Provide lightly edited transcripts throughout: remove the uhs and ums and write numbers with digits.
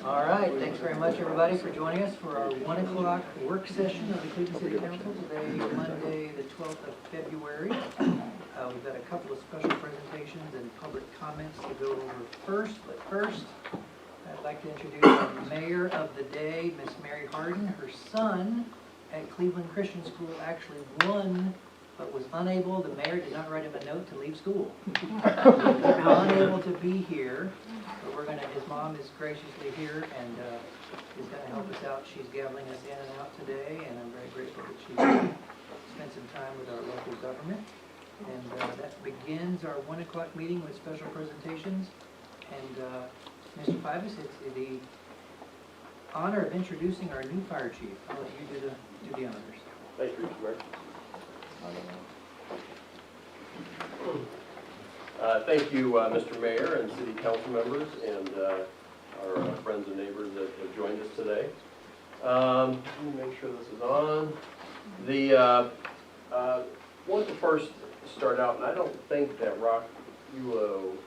All right, thanks very much, everybody, for joining us for our 1 o'clock work session of the Cleveland City Council today, Monday, the 12th of February. We've got a couple of special presentations and public comments to go over first, but first, I'd like to introduce our mayor of the day, Miss Mary Harden. Her son at Cleveland Christian School actually won, but was unable, the mayor did not write him a note to leave school. Unable to be here, but we're gonna, his mom is graciously here and is gonna help us out. She's gaveling us in and out today, and I'm very grateful that she spent some time with our local government. And that begins our 1 o'clock meeting with special presentations. And Mr. Pybus, it's the honor of introducing our new fire chief. I'll let you do the honors. Thank you, Mr. Mayor. Thank you, Mr. Mayor and City Council members and our friends and neighbors that have joined us today. Let me make sure this is on. Want to first start out, and I don't think that Rock Ulo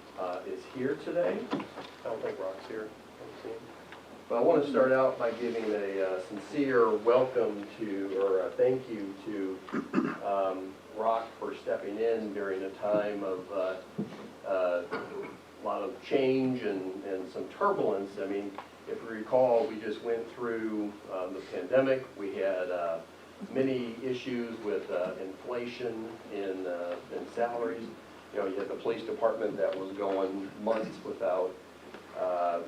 is here today. I don't think Rock's here. But I want to start out by giving a sincere welcome to, or a thank you to Rock for stepping in during a time of a lot of change and some turbulence. I mean, if you recall, we just went through the pandemic. We had many issues with inflation in salaries. You know, you had the police department that was going months without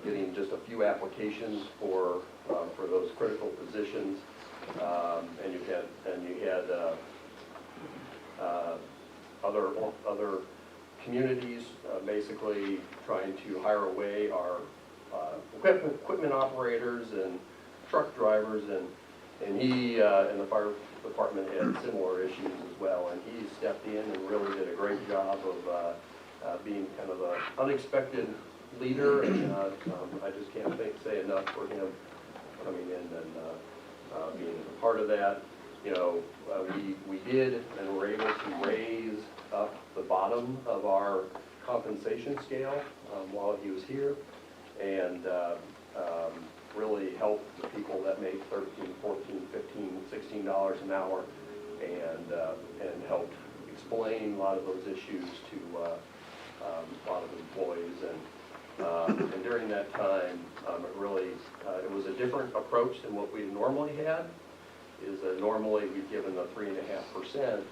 getting just a few applications for those critical positions, and you had other communities basically trying to hire away our equipment operators and truck drivers, and he and the fire department had similar issues as well, and he stepped in and really did a great job of being kind of an unexpected leader, and I just can't say enough for him coming in and being a part of that. You know, we did and were able to raise up the bottom of our compensation scale while he was here, and really help the people that make $13, $14, $15, $16 an hour, and helped explain a lot of those issues to a lot of employees. And during that time, it was a different approach than what we normally had. Normally we've given a 3.5%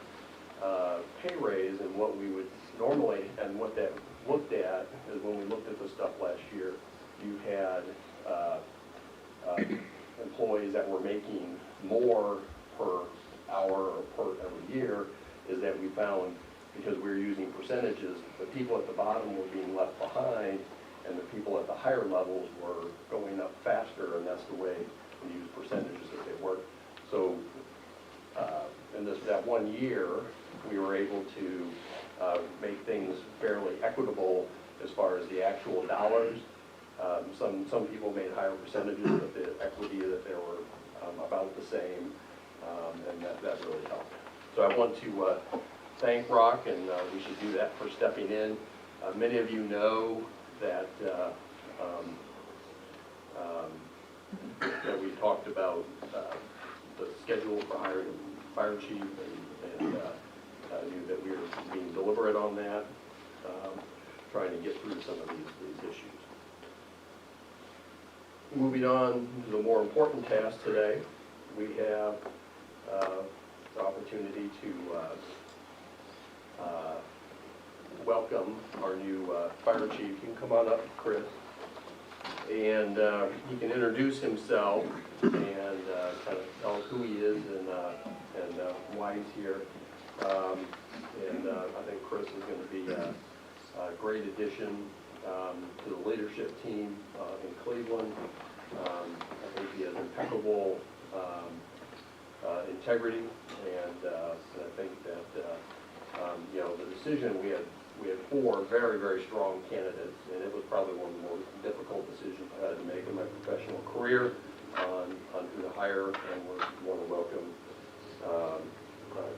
pay raise, and what we would normally, and what that looked at is when we looked at the stuff last year, you had employees that were making more per hour or per every year, is that we found, because we were using percentages, the people at the bottom were being left behind, and the people at the higher levels were going up faster, and that's the way we use percentages that they work. So in that 1 year, we were able to make things fairly equitable as far as the actual dollars. Some people made higher percentages, but the equity that they were about the same, and that really helped. So I want to thank Rock, and we should do that for stepping in. Many of you know that that we talked about the schedule for hiring a fire chief, and knew that we were being deliberate on that, trying to get through some of these issues. Moving on to the more important task today, we have the opportunity to welcome our new fire chief. You can come on up, Chris, and he can introduce himself and kind of tell us who he is and why he's here. I think Chris is going to be a great addition to the leadership team in Cleveland. I think he has impeccable integrity, and I think that you know, the decision, we had 4 very, very strong candidates, and it was probably one of the more difficult decisions I had to make in my professional career on who to hire, and we want to welcome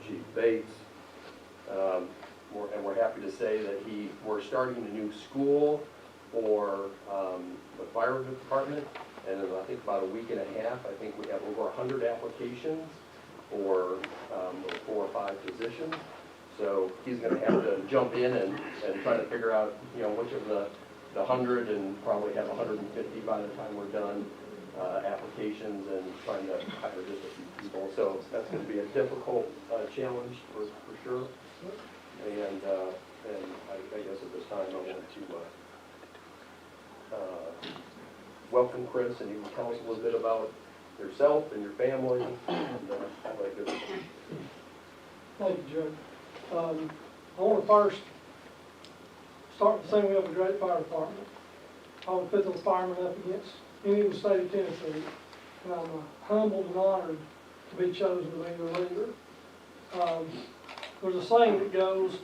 Chief Bates. And we're happy to say that we're starting a new school for the fire department, And in, I think, about a week and a half, I think we have over 100 applications for 4 or 5 positions. So he's going to have to jump in and try to figure out, you know, which of the 100, and probably have 150 by the time we're done, applications, and trying to hire just a few people. So that's going to be a difficult challenge for sure. And I guess at this time I want to welcome Chris, and you can tell us a little bit about yourself and your family and all that good stuff. Thank you, Judge. I want to first start by saying we have a great fire department. I would put those firemen up against any of the state of Tennessee, and I'm humbled and honored to be chosen to be their leader. There's a saying that goes,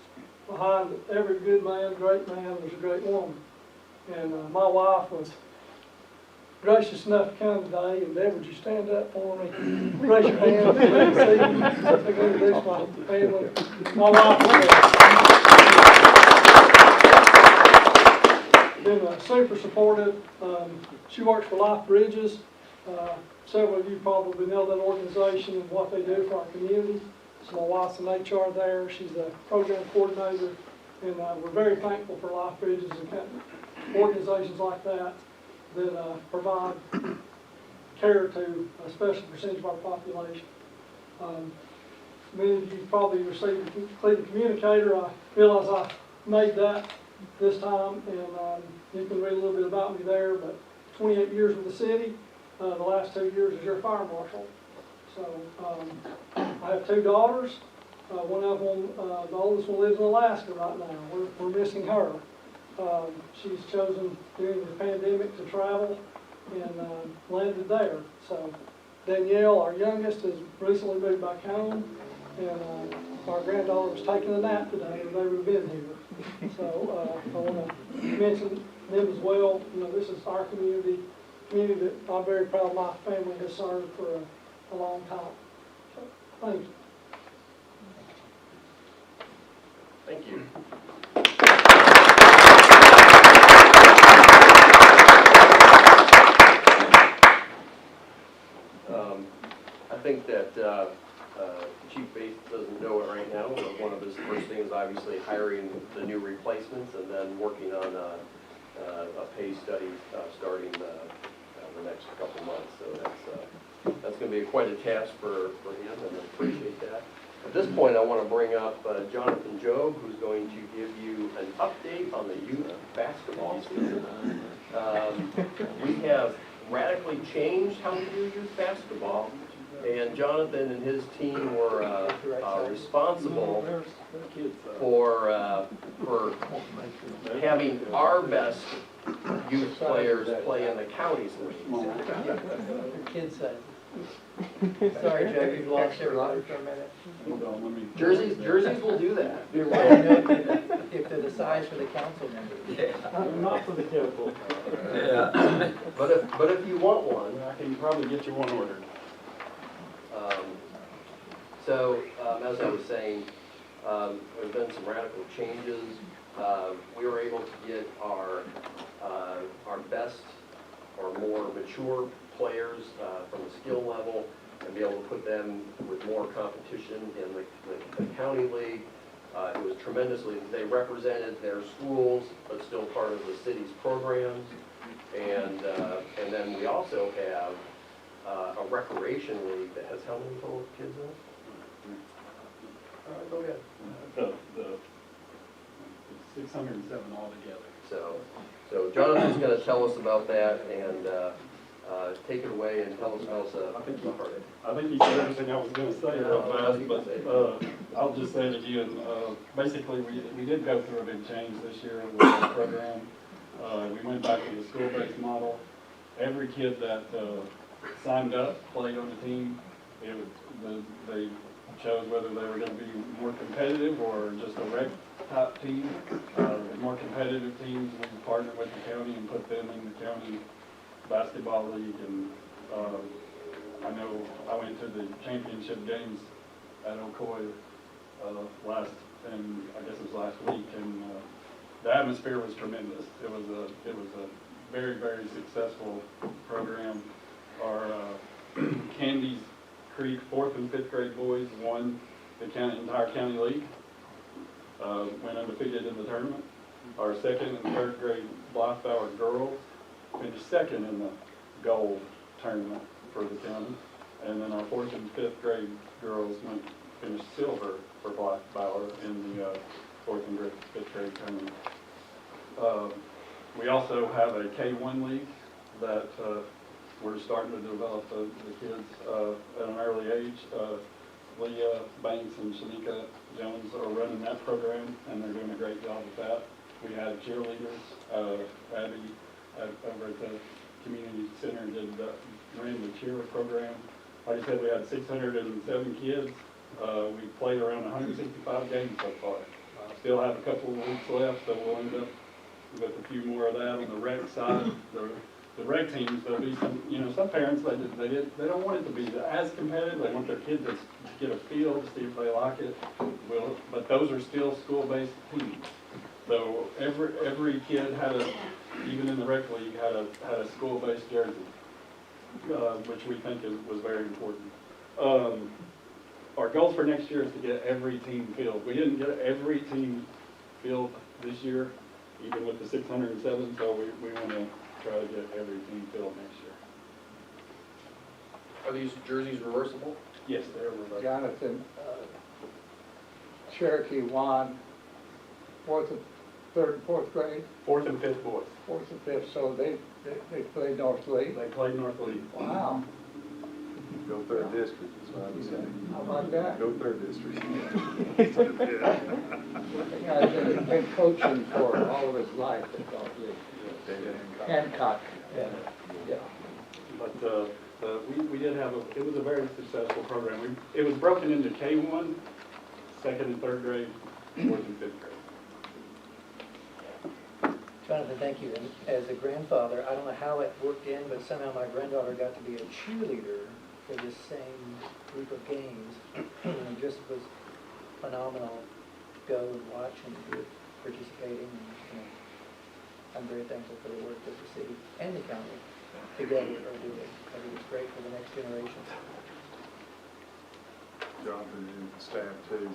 behind every good man, great man, there's a great woman. And my wife was gracious enough to come today, and Deb, would you stand up for me? Raise your hand. Let me see you. I'm going to introduce my family. My wife has been super supportive. She works for Life Bridges. Several of you probably know that organization and what they do for our community. So my wife's an HR there. She's a program coordinator, and we're very thankful for Life Bridges and organizations like that that provide care to a special percentage of our population. Many of you probably received the Cleveland Communicator. I realize I made that this time, and you can read a little bit about me there, but 28 years with the city. The last 2 years as your fire marshal. So I have 2 daughters. One of them, the oldest one, lives in Alaska right now. We're missing her. She's chosen during the pandemic to travel and landed there. So Danielle, our youngest, has recently moved back home, and our granddaughter was taking a nap today, and they would have been here. So I want to mention them as well. You know, this is our community that I'm very proud my family has served for a long time. So, thank you. Thank you. I think that Chief Bates doesn't know it right now, but one of his first things is obviously hiring the new replacements and then working on a pay study starting the next couple months. So that's going to be quite a task for him, and I appreciate that. At this point, I want to bring up Jonathan Job, who's going to give you an update on the youth basketball season. We have radically changed how we do youth basketball, and Jonathan and his team were responsible for having our best youth players play in the counties league. Kids size. Sorry, Jack, you lost your line for a minute. Jerseys will do that. If they're the size for the council members. Yeah. Not for the council. Yeah. But if you want one, I can probably get you one ordered. As I was saying, there's been some radical changes. We were able to get our best or more mature players from a skill level and be able to put them with more competition in the county league. It was tremendously, they represented their schools, but still part of the city's programs. And then we also have a recreation league that has how many total kids in it? Go ahead. The 607 altogether. So Jonathan's going to tell us about that, and take it away and tell us about the heartache. I think you said everything I was going to say real fast, but I'll just say it again. Basically, we did go through a big change this year with the program. We went back to the school-based model. Every kid that signed up, played on the team, they chose whether they were going to be more competitive or just a rec type team. More competitive teams, we partnered with the county and put them in the county basketball league. And I know I went to the championship games at Ocoee last week, and the atmosphere was tremendous. It was a very, very successful program. Our Candies Creek 4th and 5th grade boys won the entire county league, went undefeated in the tournament. Our 2nd and 3rd grade Blythebauer girls finished 2nd in the gold tournament for the county. And then our 4th and 5th grade girls finished silver for Blythebauer in the 4th and 5th grade tournament. We also have a K1 league that we're starting to develop the kids at an early age. Leah Banks and Shanika Jones are running that program, and they're doing a great job with that. We had cheerleaders. Abby over at the community center ran the cheer program. Like I said, we had 607 kids. We played around 165 games so far. Still have a couple of weeks left, so we'll end up with a few more of that on the rec side. The rec teams, there'll be some parents, they don't want it to be as competitive. They want their kids to get a feel to see if they like it. But those are still school-based teams. So every kid even in the rec league, had a school-based jersey, which we think was very important. Our goals for next year is to get every team filled. We didn't get every team filled this year, even with the 607, so we want to try to get every team filled next year. Are these jerseys reversible? Yes, they are reversible. Jonathan, Cherokee won 4th and 3rd and 4th grade, 4th and 5th boys. 4th and 5th, so they played North Lee. They played North Lee. Wow, Go 3rd district, is what I was saying. how about that? Go 3rd district. The guy's been coaching for all of his life at North Lee. Hancock, yeah. But we did have it was a very successful program. It was broken into K1, 2nd and 3rd grade, 4th and 5th grade. Jonathan, thank you. And as a grandfather, I don't know how it worked in, but somehow my granddaughter got to be a cheerleader for this same group of games. And it just was phenomenal. Go and watch and participating. And, I'm very thankful for the work that the city and the county together are doing. I think it's great for the next generation. Jonathan and staff too,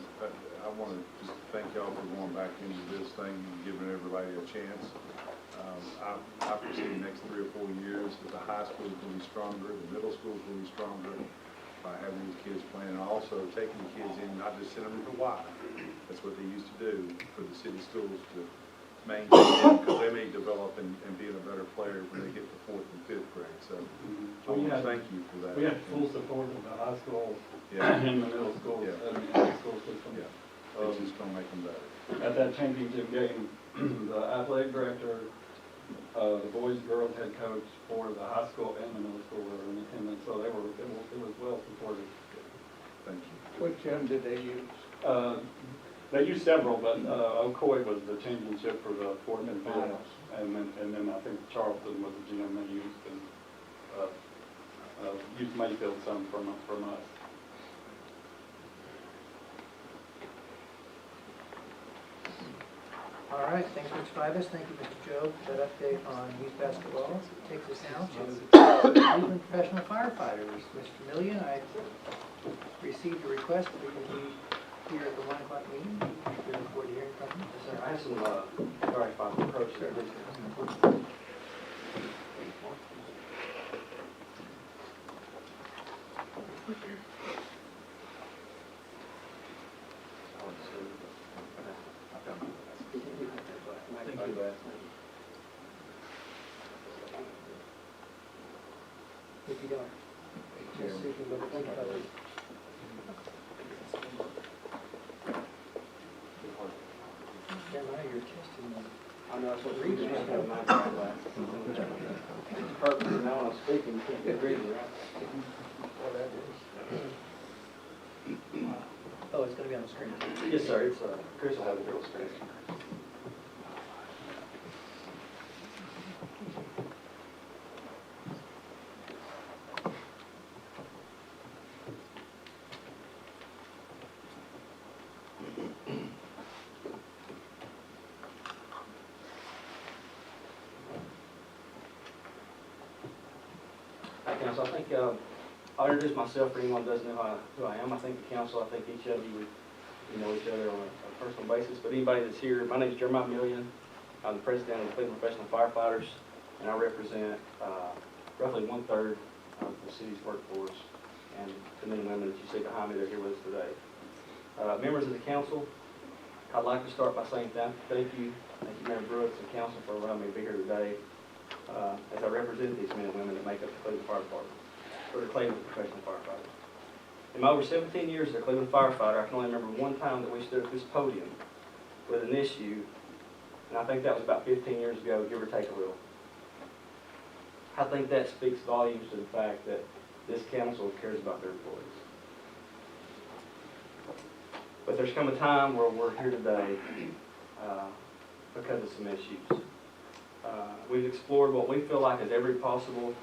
I want to just thank y'all for going back into this thing and giving everybody a chance. I foresee the next 3 or 4 years that the high school is going to be stronger, the middle school is going to be stronger by having these kids playing, and also taking the kids in, not just sending them to Y. That's what they used to do for the city schools to maintain them, because they may develop and be a better player when they get to 4th and 5th grade. So I want to thank you for that. We had full support of the high school Yeah. and the middle school, Yeah. and the high school system. Yeah. It's just going to make them better. At that championship game, the athletic director, the boys, girls head coach for the high school and the middle school were in attendance, so it was well supported. Thank you. What gym did they use? They used several, but Ocoee was the championship for the 4th and 5th, Finals. and then I think Charleston was the gym they used, and used Mayfield some from us. All right, thanks, Mr. Fibus. Thank you, Mr. Joe, for that update on youth basketball. Takes us now to Cleveland Professional Firefighters. Mr. Millian, I received a request for you to be here at the 1 o'clock meeting. We look forward to hearing from you. Yes, sir. I have some, sorry if I'm approaching Sure. If you don't, just so you can look at the colors. Jeremiah, you're testing me. I know, that's what readers have my glass. Purpose, now when I'm speaking, you can't get reading, right? What that is. Oh, it's gonna be on the screen. Yes, sir. It's, Chris will have it here on the screen. council. I think, I'll introduce myself for anyone who doesn't know who I am. I think the council, I think each of you would know each other on a personal basis. But anybody that's here, my name is Jeremiah Million. I'm the president of the Cleveland Professional Firefighters, and I represent roughly 1/3 of the city's workforce and the men and women that you see behind me that are here with us today. Members of the council, I'd like to start by saying thank you, Mayor Brooks and council for allowing me to be here today as I represent these men and women that make up the Cleveland Fire Department, or the Cleveland Professional Firefighters. In my over 17 years as a Cleveland firefighter, I can only remember one time that we stood at this podium with an issue, and I think that was about 15 years ago, give or take a little. I think that speaks volumes to the fact that this council cares about their employees. But there's come a time where we're here today because of some issues. We've explored what we feel like is every possible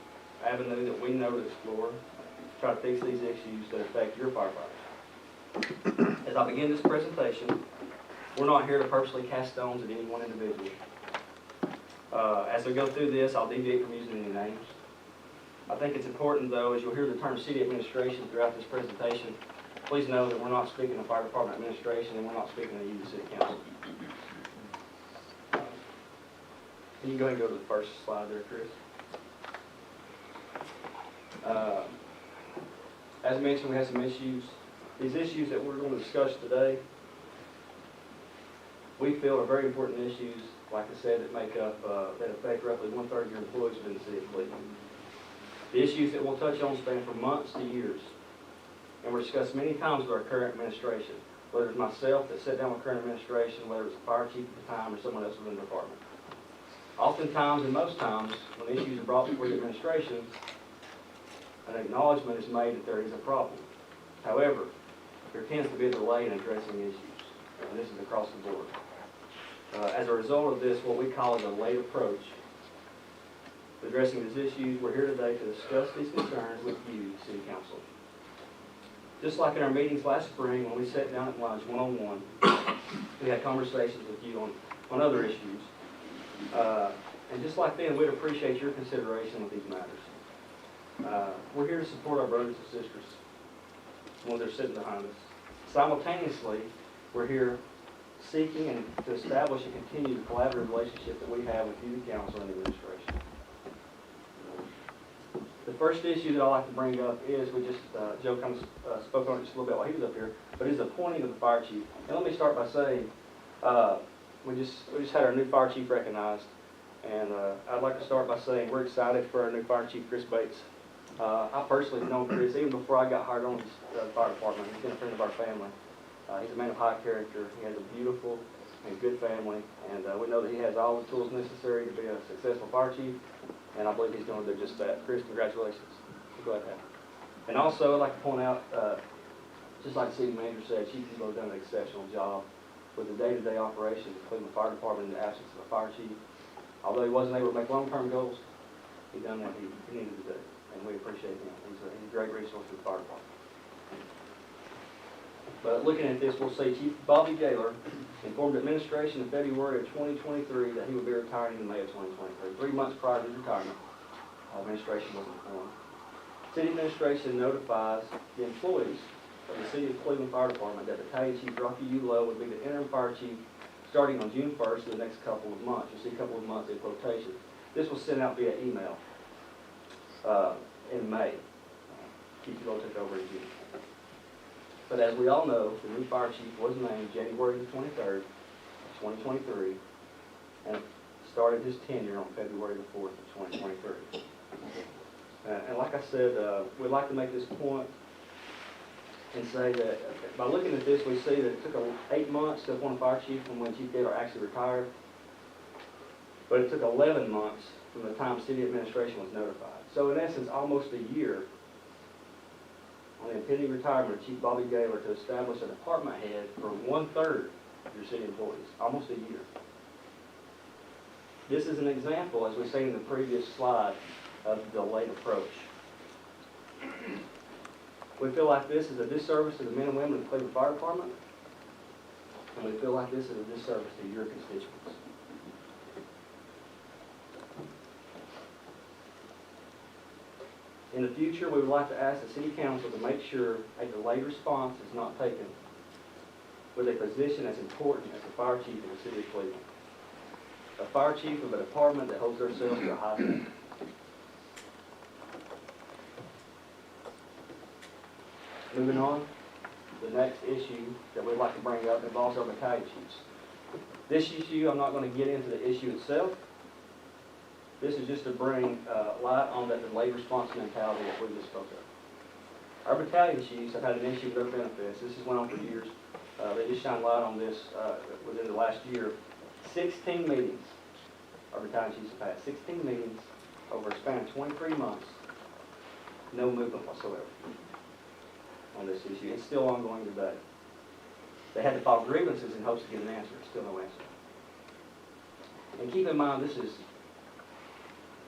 avenue that we know to explore to try to fix these issues that affect your firefighters. As I begin this presentation, we're not here to purposely cast stones at any one individual. As we go through this, I'll deviate from using any names. I think it's important, though, as you'll hear the term city administration throughout this presentation, please know that we're not speaking of fire department administration and we're not speaking to you, the city council. You can go ahead and go to the first slide there, Chris. As mentioned, we have some issues. These issues that we're going to discuss today, we feel are very important issues, like I said, that make up, that affect roughly 1/3 of your employees within the city of Cleveland. The issues that we'll touch on span from months to years, and were discussed many times with our current administration, whether it's myself that sat down with current administration, whether it's the fire chief at the time, or someone else within the department. Oftentimes, and most times, when issues are brought before the administration, an acknowledgement is made that there is a problem. However, there tends to be a delay in addressing issues, and this is across the board. As a result of this, what we call a delayed approach to addressing these issues, we're here today to discuss these concerns with you, City Council. Just like in our meetings last spring when we sat down at lunch one-on-one, we had conversations with you on other issues. And just like then, we'd appreciate your consideration of these matters. We're here to support our brothers and sisters when they're sitting behind us. Simultaneously, we're here seeking and to establish and continue the collaborative relationship that we have with you, the council, and the administration. The first issue that I'd like to bring up is, Joe kind of spoke on it just a little bit while he was up here, but is the appointing of the fire chief. And let me start by saying, we just had our new fire chief recognized, and I'd like to start by saying we're excited for our new fire chief, Chris Bates. I personally have known Chris even before I got hired on the fire department. He's been a friend of our family. He's a man of high character. He has a beautiful and good family, and we know that he has all the tools necessary to be a successful fire chief, and I believe he's going to do just that. Chris, congratulations. We're glad to have you. And also, I'd like to point out, just like the city manager said, Chief Tebow done an exceptional job with the day-to-day operations of the Cleveland Fire Department in the absence of a fire chief. Although he wasn't able to make long-term goals, he done what he needed to do, and we appreciate him. He's a great resource for the fire department. But looking at this, we'll see Chief Bobby Gaylor informed administration in February of 2023 that he would be retiring in May of 2023. 3 months prior to his retirement, administration was informed. City administration notifies the employees of the City of Cleveland Fire Department that Battalion Chief Rocky U. Lowe would be the interim fire chief starting on June 1st for the next couple of months. You'll see a couple of months in quotation. This was sent out via email in May. Chief Lowe took over in June. But as we all know, the new fire chief was named January the 23rd, 2023, and started his tenure on February the 4th of 2023. And like I said, we'd like to make this point and say that by looking at this, we see that it took 8 months to appoint a fire chief from when Chief Gaylor actually retired, but it took 11 months from the time city administration was notified. So in essence, almost a year on the impending retirement of Chief Bobby Gaylor to establish a department head for 1/3 of your city employees. Almost a year. This is an example, as we say in the previous slide, of the delayed approach. We feel like this is a disservice to the men and women of the Cleveland Fire Department, and we feel like this is a disservice to your constituents. In the future, we would like to ask the city council to make sure a delayed response is not taken with a position as important as the fire chief in the city of Cleveland. A fire chief of a department that holds themselves to a high standard. Moving on, the next issue that we'd like to bring up involves our battalion chiefs. This issue, I'm not going to get into the issue itself. This is just to bring light on that delayed response mentality that we just spoke of. Our battalion chiefs have had an issue with their benefits. This has went on for years. They just shined light on this within the last year. 16 meetings our battalion chiefs have had. 16 meetings over a span of 23 months. No movement whatsoever on this issue. It's still ongoing today. They had to file grievances in hopes to get an answer. Still no answer. And keep in mind, this is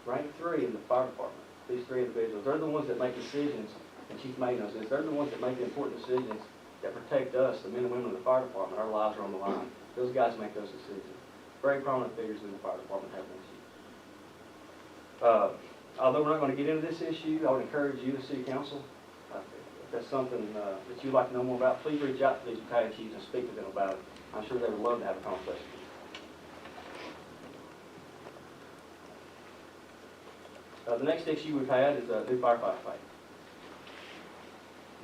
rank 3 in the fire department. These 3 individuals, they're the ones that make decisions, and Chief May knows this, they're the ones that make the important decisions that protect us, the men and women of the fire department. Our lives are on the line. Those guys make those decisions. Very prominent figures in the fire department have an issue. Although we're not going to get into this issue, I would encourage you, the city council, if that's something that you'd like to know more about, please reach out to these battalion chiefs and speak to them about it. I'm sure they would love to have a conversation. The next issue we've had is new firefighter pay.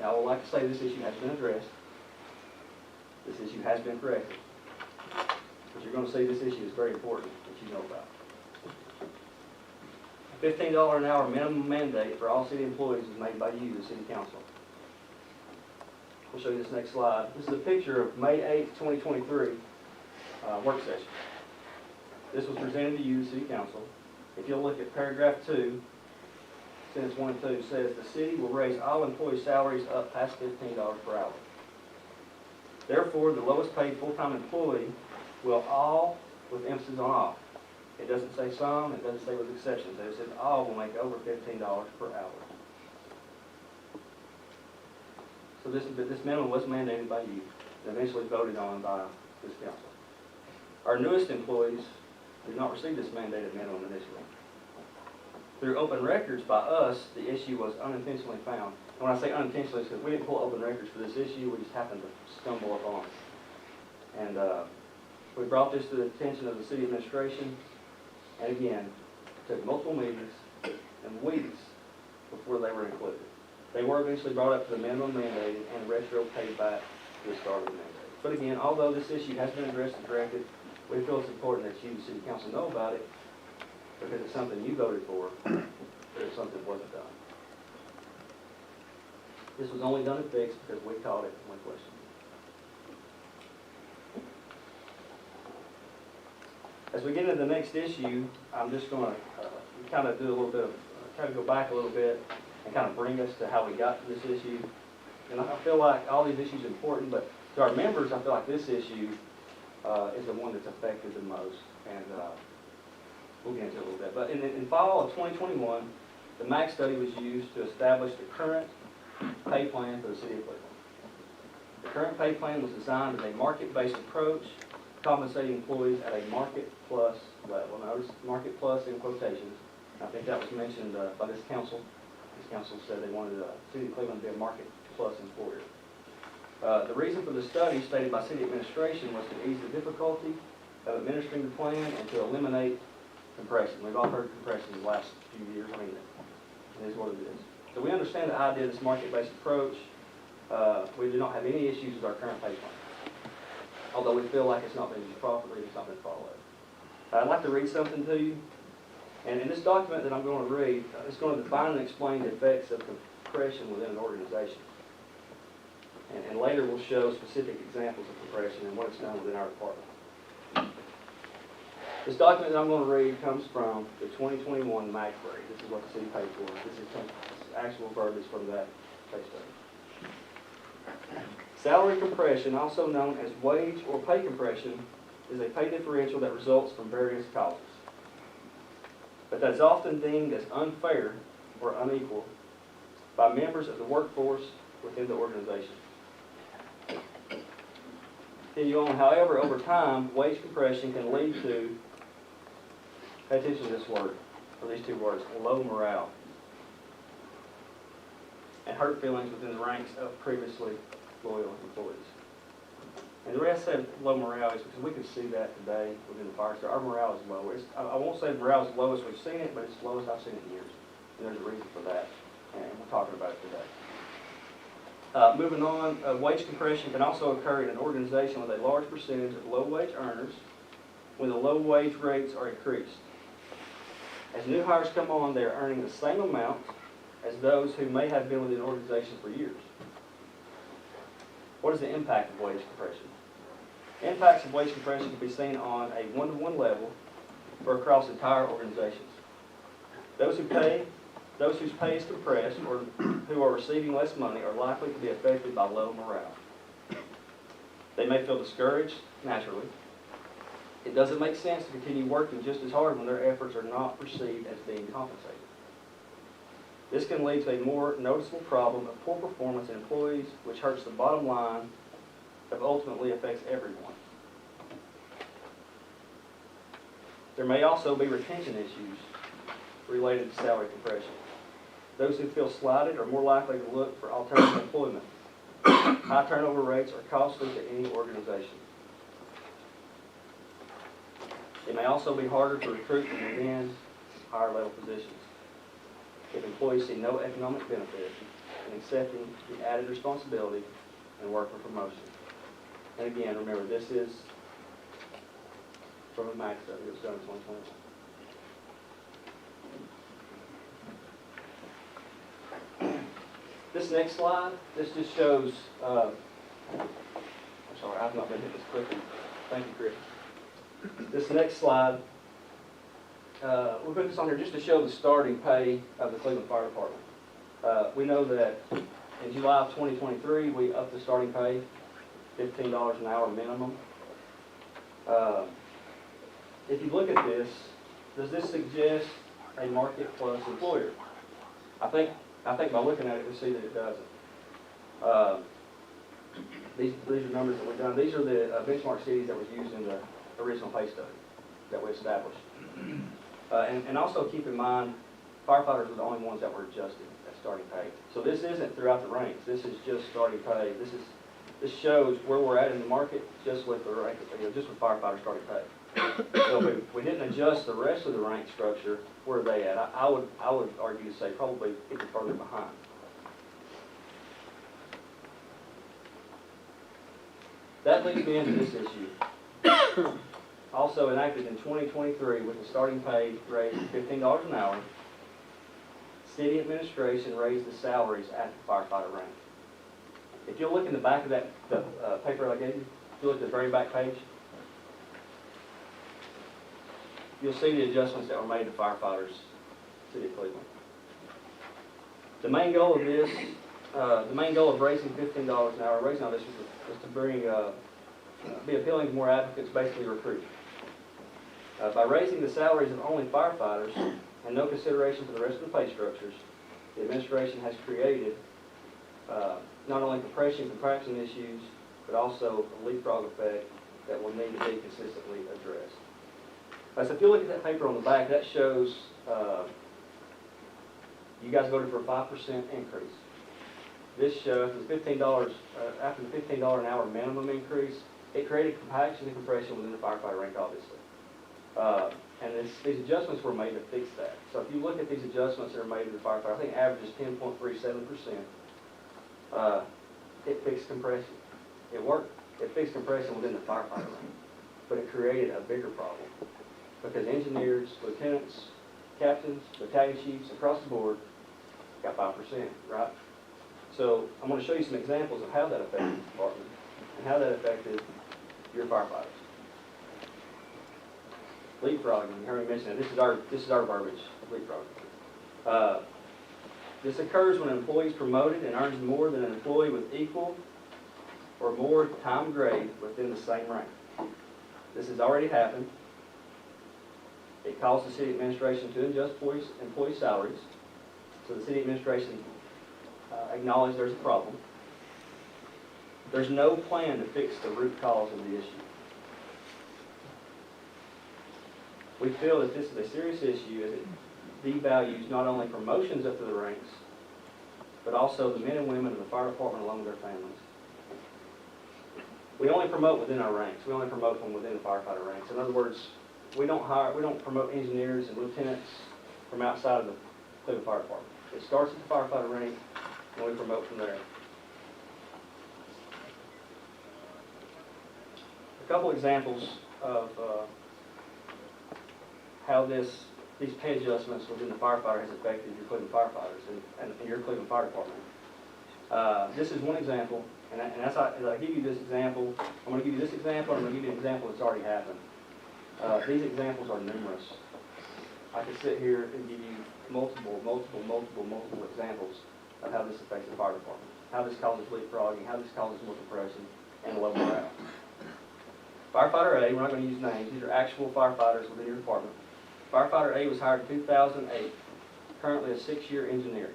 Now, I would like to say this issue has been addressed. This issue has been corrected. But you're going to see this issue is very important that you know about. A $15 an hour minimum mandate for all city employees is made by you, the city council. We'll show you this next slide. This is a picture of May 8th, 2023 work session. This was presented to you, the city council. If you'll look at paragraph 2, sentence 1 and 2 says the city will raise all employee salaries up past $15 per hour. Therefore, the lowest paid full-time employee will all, with emphasis on all. It doesn't say some, it doesn't say with exceptions. It says all will make over $15 per hour. So this minimum was mandated by you and eventually voted on by this council. Our newest employees did not receive this mandated minimum initially. Through open records by us, the issue was unintentionally found. And when I say unintentionally, it's because we didn't pull open records for this issue, we just happened to stumble upon it. And we brought this to the attention of the city administration, and again, took multiple meetings and weeks before they were included. They were eventually brought up to the minimum mandated and retro paid back to the start of the mandate. But again, although this issue has been addressed and corrected, we feel it's important that you, the city council, know about it because it's something you voted for, but it's something that wasn't done. This was only done and fixed because we caught it and we questioned it. As we get into the next issue, I'm just going to kind of do a little bit of, try to go back a little bit and kind of bring us to how we got to this issue. And I feel like all these issues are important, but to our members, I feel like this issue is the one that's affected the most. And we'll get into it a little bit. But in fall of 2021, the MAC study was used to establish the current pay plan for the city of Cleveland. The current pay plan was designed as a market-based approach, compensating employees at a market plus level. Notice market plus in quotations. I think that was mentioned by this council. This council said they wanted the city of Cleveland to be a market plus employer. The reason for the study stated by city administration was to ease the difficulty of administering the plan and to eliminate compression. We've all heard compression in the last few years. I mean, it is what it is. So we understand the idea of this market-based approach. We do not have any issues with our current pay plan. Although we feel like it's not been used properly, it's not been followed. I'd like to read something to you. And in this document that I'm going to read, it's going to define and explain the effects of compression within an organization. And later we'll show specific examples of compression and what it's done within our department. This document that I'm going to read comes from the 2021 MAC rate. This is what the city paid for. This is actual verbiage from that pay study. Salary compression, also known as wage or pay compression, is a pay differential that results from various causes. But that's often deemed as unfair or unequal by members of the workforce within the organization. Continue on, however, over time, wage compression can lead to, pay attention to this word, or these two words, low morale. and hurt feelings within the ranks of previously loyal employees. And the reason I said low morale is because we can see that today within the fire service. Our morale is low. I won't say morale is the lowest we've seen it, but it's the lowest I've seen it in years. And there's a reason for that, and we're talking about it today. Moving on, wage compression can also occur in an organization with a large percentage of low-wage earners when the low wage rates are increased. As new hires come on, they are earning the same amount as those who may have been with the organization for years. What is the impact of wage compression? Impacts of wage compression can be seen on a one-to-one level or across entire organizations. Those whose pay is compressed or who are receiving less money are likely to be affected by low morale. They may feel discouraged, naturally. It doesn't make sense to continue working just as hard when their efforts are not perceived as being compensated. This can lead to a more noticeable problem of poor performance in employees, which hurts the bottom line that ultimately affects everyone. There may also be retention issues related to salary compression. Those who feel slighted are more likely to look for alternative employment. High turnover rates are costly to any organization. It may also be harder to recruit from within higher level positions. If employees see no economic benefit in accepting the added responsibility and work for promotion. And again, remember, this is from a MAC study that was done in 2021. This next slide, this just shows, I'm sorry, I've not been hit this quickly. Thank you, Chris. This next slide, we put this on here just to show the starting pay of the Cleveland Fire Department. We know that in July of 2023, we upped the starting pay, $15 an hour minimum. If you look at this, does this suggest a market plus employer? I think by looking at it, we see that it doesn't. These are numbers that we've done. These are the benchmark cities that was used in the original pay study that we established. And also keep in mind, firefighters were the only ones that were adjusted at starting pay. So this isn't throughout the ranks. This is just starting pay. This shows where we're at in the market just with the rank, just with firefighter starting pay. So if we didn't adjust the rest of the rank structure, where are they at? I would argue to say probably even further behind. That leads me into this issue. Also enacted in 2023 with the starting pay raised to $15 an hour, city administration raised the salaries at the firefighter rank. If you look in the back of that the paper I gave you, if you look at the very back page, you'll see the adjustments that were made to firefighters, City of Cleveland. The main goal of this, the main goal of raising $15 an hour, raising all this was to bring, be appealing to more applicants, basically recruit. By raising the salaries of only firefighters and no consideration for the rest of the pay structures, the administration has created not only compression issues, but also a leapfrog effect that will need to be consistently addressed. So if you look at that paper on the back, that shows you guys voted for a 5% increase. This shows the $15, after the $15 an hour minimum increase, it created compaction and compression within the firefighter rank, obviously. And these adjustments were made to fix that. So if you look at these adjustments that are made to the firefighter, I think average is 10.37%. It fixed compression. It worked. It fixed compression within the firefighter rank. But it created a bigger problem because engineers, lieutenants, captains, battalion chiefs across the board got 5%, right? So I'm going to show you some examples of how that affected the department and how that affected your firefighters. Leapfrogging, you heard me mention it. This is our verbiage, leapfrogging. This occurs when an employee is promoted and earns more than an employee with equal or more time grade within the same rank. This has already happened. It calls the city administration to adjust employee salaries. So the city administration acknowledged there's a problem. There's no plan to fix the root cause of the issue. We feel that this is a serious issue as it devalues not only promotions up to the ranks, but also the men and women of the fire department along with their families. We only promote within our ranks. We only promote from within the firefighter ranks. In other words, we don't promote engineers and lieutenants from outside of the Cleveland Fire Department. It starts at the firefighter rank, and we promote from there. A couple examples of how these pay adjustments within the firefighter has affected your Cleveland firefighters and your Cleveland Fire Department. This is one example, and as I give you this example, I'm going to give you this example, and I'm going to give you an example that's already happened. These examples are numerous. I could sit here and give you multiple examples of how this affects the fire department, how this causes leapfrogging, how this causes more compression, and low morale. Firefighter A, we're not going to use names, these are actual firefighters within your department. Firefighter A was hired in 2008, currently a 6-year engineer.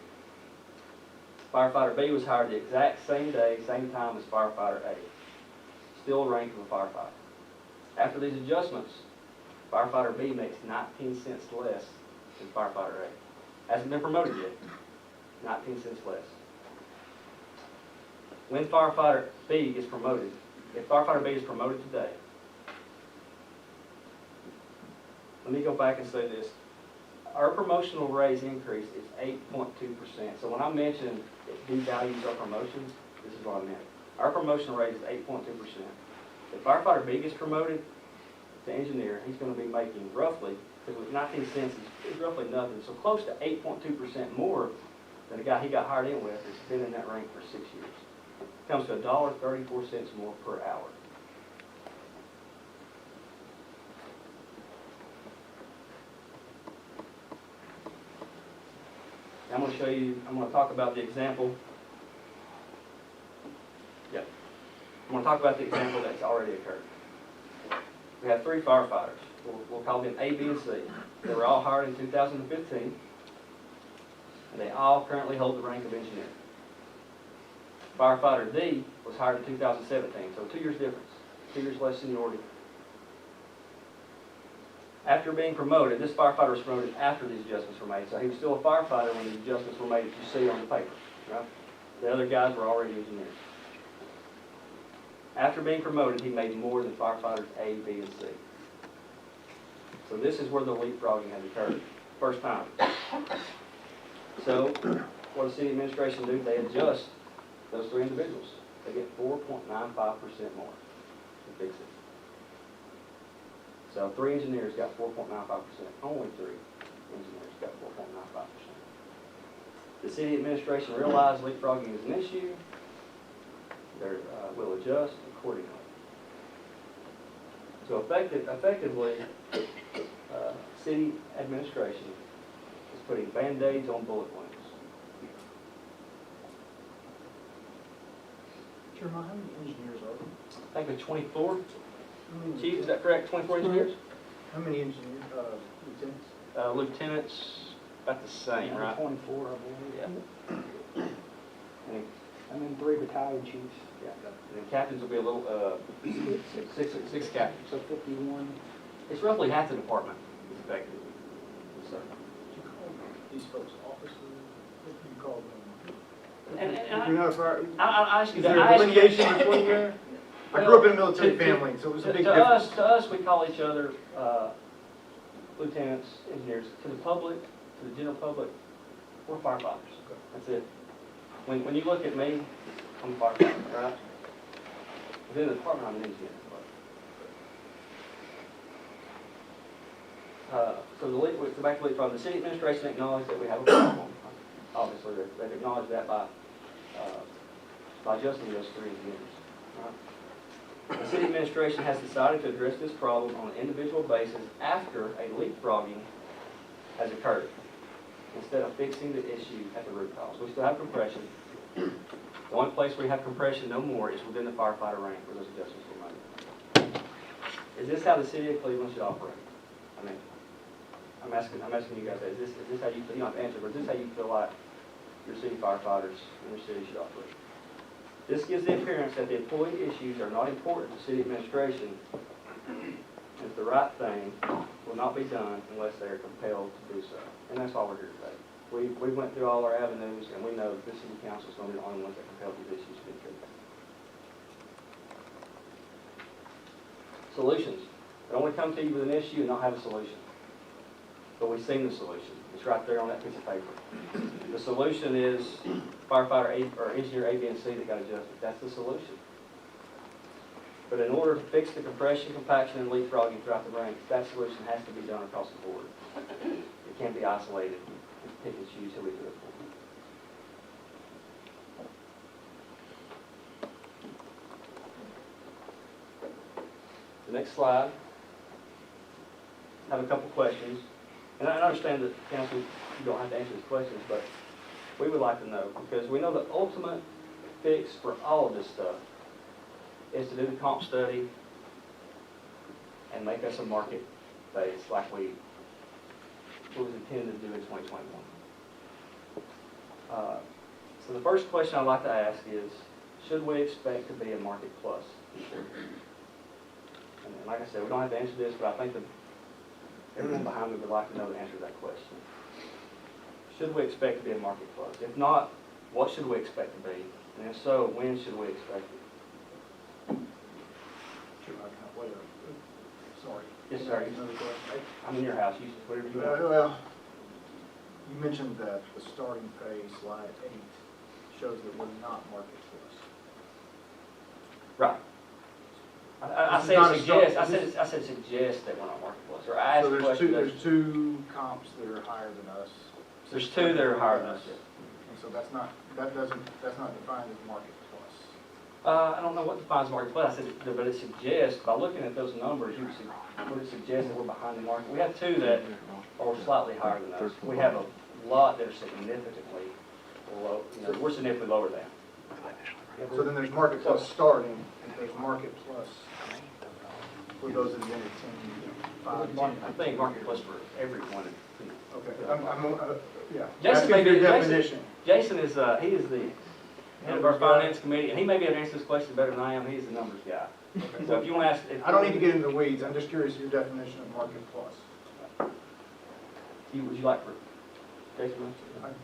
Firefighter B was hired the exact same day, same time as Firefighter A, still rank of a firefighter. After these adjustments, Firefighter B makes 19 cents less than Firefighter A. Hasn't been promoted yet, 19 cents less. When Firefighter B is promoted, if Firefighter B is promoted today, let me go back and say this. Our promotional raise increase is 8.2%. So when I mentioned it devalues our promotions, this is what I meant. Our promotional raise is 8.2%. If Firefighter B gets promoted to engineer, he's going to be making roughly, because with 19 cents is roughly nothing, so close to 8.2% more than the guy he got hired in with that's been in that rank for 6 years. It comes to $1.34 more per hour. I'm going to show you, I'm going to talk about the example. Yep. I'm going to talk about the example that's already occurred. We have 3 firefighters. We'll call them A, B, and C. They were all hired in 2015, and they all currently hold the rank of engineer. Firefighter D was hired in 2017, so 2 years difference, 2 years less seniority. After being promoted, this firefighter was promoted after these adjustments were made, so he was still a firefighter when these adjustments were made that you see on the paper, right? The other guys were already engineers. After being promoted, he made more than firefighters A, B, and C. So this is where the leapfrogging has occurred, first time. So what does city administration do? They adjust those 3 individuals. They get 4.95% more to fix it. So 3 engineers got 4.95%. Only 3 engineers got 4.95%. The city administration realized leapfrogging is an issue. They will adjust accordingly. So effectively, city administration is putting Band-Aids on bullet wounds. Jeremiah, how many engineers are there? I think there's 24. Chief, is that correct? 24 engineers? How many engineers, lieutenants? Lieutenants, about the same, right? 24, I believe. Yeah. And, And then 3 battalion chiefs, yeah. And the captains will be a little, six captains. so 51. It's roughly half the department is affected. So, You call these folks officers, what do you call them? and You know, if I ask you is that. there I a ask you delineation between there? I grew up in a military to- family, so it was a big To difference. us, we call each other lieutenants, engineers. To the public, to the general public, we're firefighters. That's it. When you look at me, I'm a firefighter, right? Within the department, I'm an engineer. So back to leapfrog, the city administration acknowledged that we have a problem. Obviously, they've acknowledged that by adjusting those 3 engineers. Right? The city administration has decided to address this problem on an individual basis after a leapfrogging has occurred, instead of fixing the issue at the root cause. We still have compression. The only place we have compression no more is within the firefighter rank where those adjustments were made. Is this how the city of Cleveland should operate? I mean, I'm asking you guys, is this how you feel? You don't have to answer, but is this how you feel like your city firefighters in your city should operate? This gives the appearance that the employee issues are not important to city administration, and the right thing will not be done unless they are compelled to do so. And that's why we're here today. We went through all our avenues, and we know the city council is going to be the only ones that can help these issues get treated. Solutions. I don't want to come to you with an issue and not have a solution. But we've seen the solution. It's right there on that piece of paper. The solution is firefighter A, or engineer A, B, and C that got adjusted. That's the solution. But in order to fix the compression, compaction, and leapfrogging throughout the ranks, that solution has to be done across the board. It can't be isolated and pick and choose who we do it for. The next slide. I have a couple questions. And I understand that, council, you don't have to answer these questions, but we would like to know, because we know the ultimate fix for all of this stuff is to do the comp study and make us a market base like we was intended to do in 2021. So the first question I'd like to ask is, should we expect to be a market plus? And like I said, we don't have to answer this, but I think that everyone behind me would like to know the answer to that question. Should we expect to be a market plus? If not, what should we expect to be? And if so, when should we expect it? Sure, I can't wait. Sorry. Yes, sir. Another question? I'm in your house, use whatever you want. Well, you mentioned that the starting pay, slide 8, shows that we're not market plus. Right. I This is not said a suggest, start- I said suggest that we're not market plus, or I asked So the there's question. there's two comps that are higher than us. There's two that are higher than us. And so that's not defined as market plus. I don't know what defines market plus, I said, but it suggests, by looking at those numbers, would it suggest that we're behind the market? We have two that are slightly higher than us. We have a lot that are significantly low, we're significantly lower than. So then there's market plus starting, and there's market plus for those that have been at 10, 5, 10. I think market plus for everyone. Okay, yeah. Jason Asking may for be, your definition. Jason is, he is the head of our finance committee, and he may be able to answer this question better than I am. He's the numbers guy. So if you want to ask. I don't need to get into the weeds, I'm just curious your definition of market plus. Would you like for Jason to answer?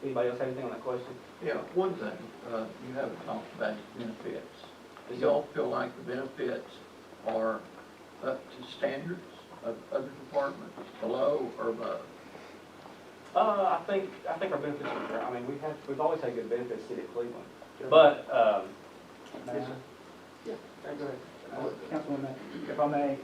Anybody else have anything on that question? Yeah, one thing, you haven't talked about benefits. Do y'all feel like the benefits are up to standards of other departments, below or above? I think our benefits are fair. I mean, we've always had good benefits in the city of Cleveland. But, yes, sir. Yeah, go ahead. Councilman, if I may,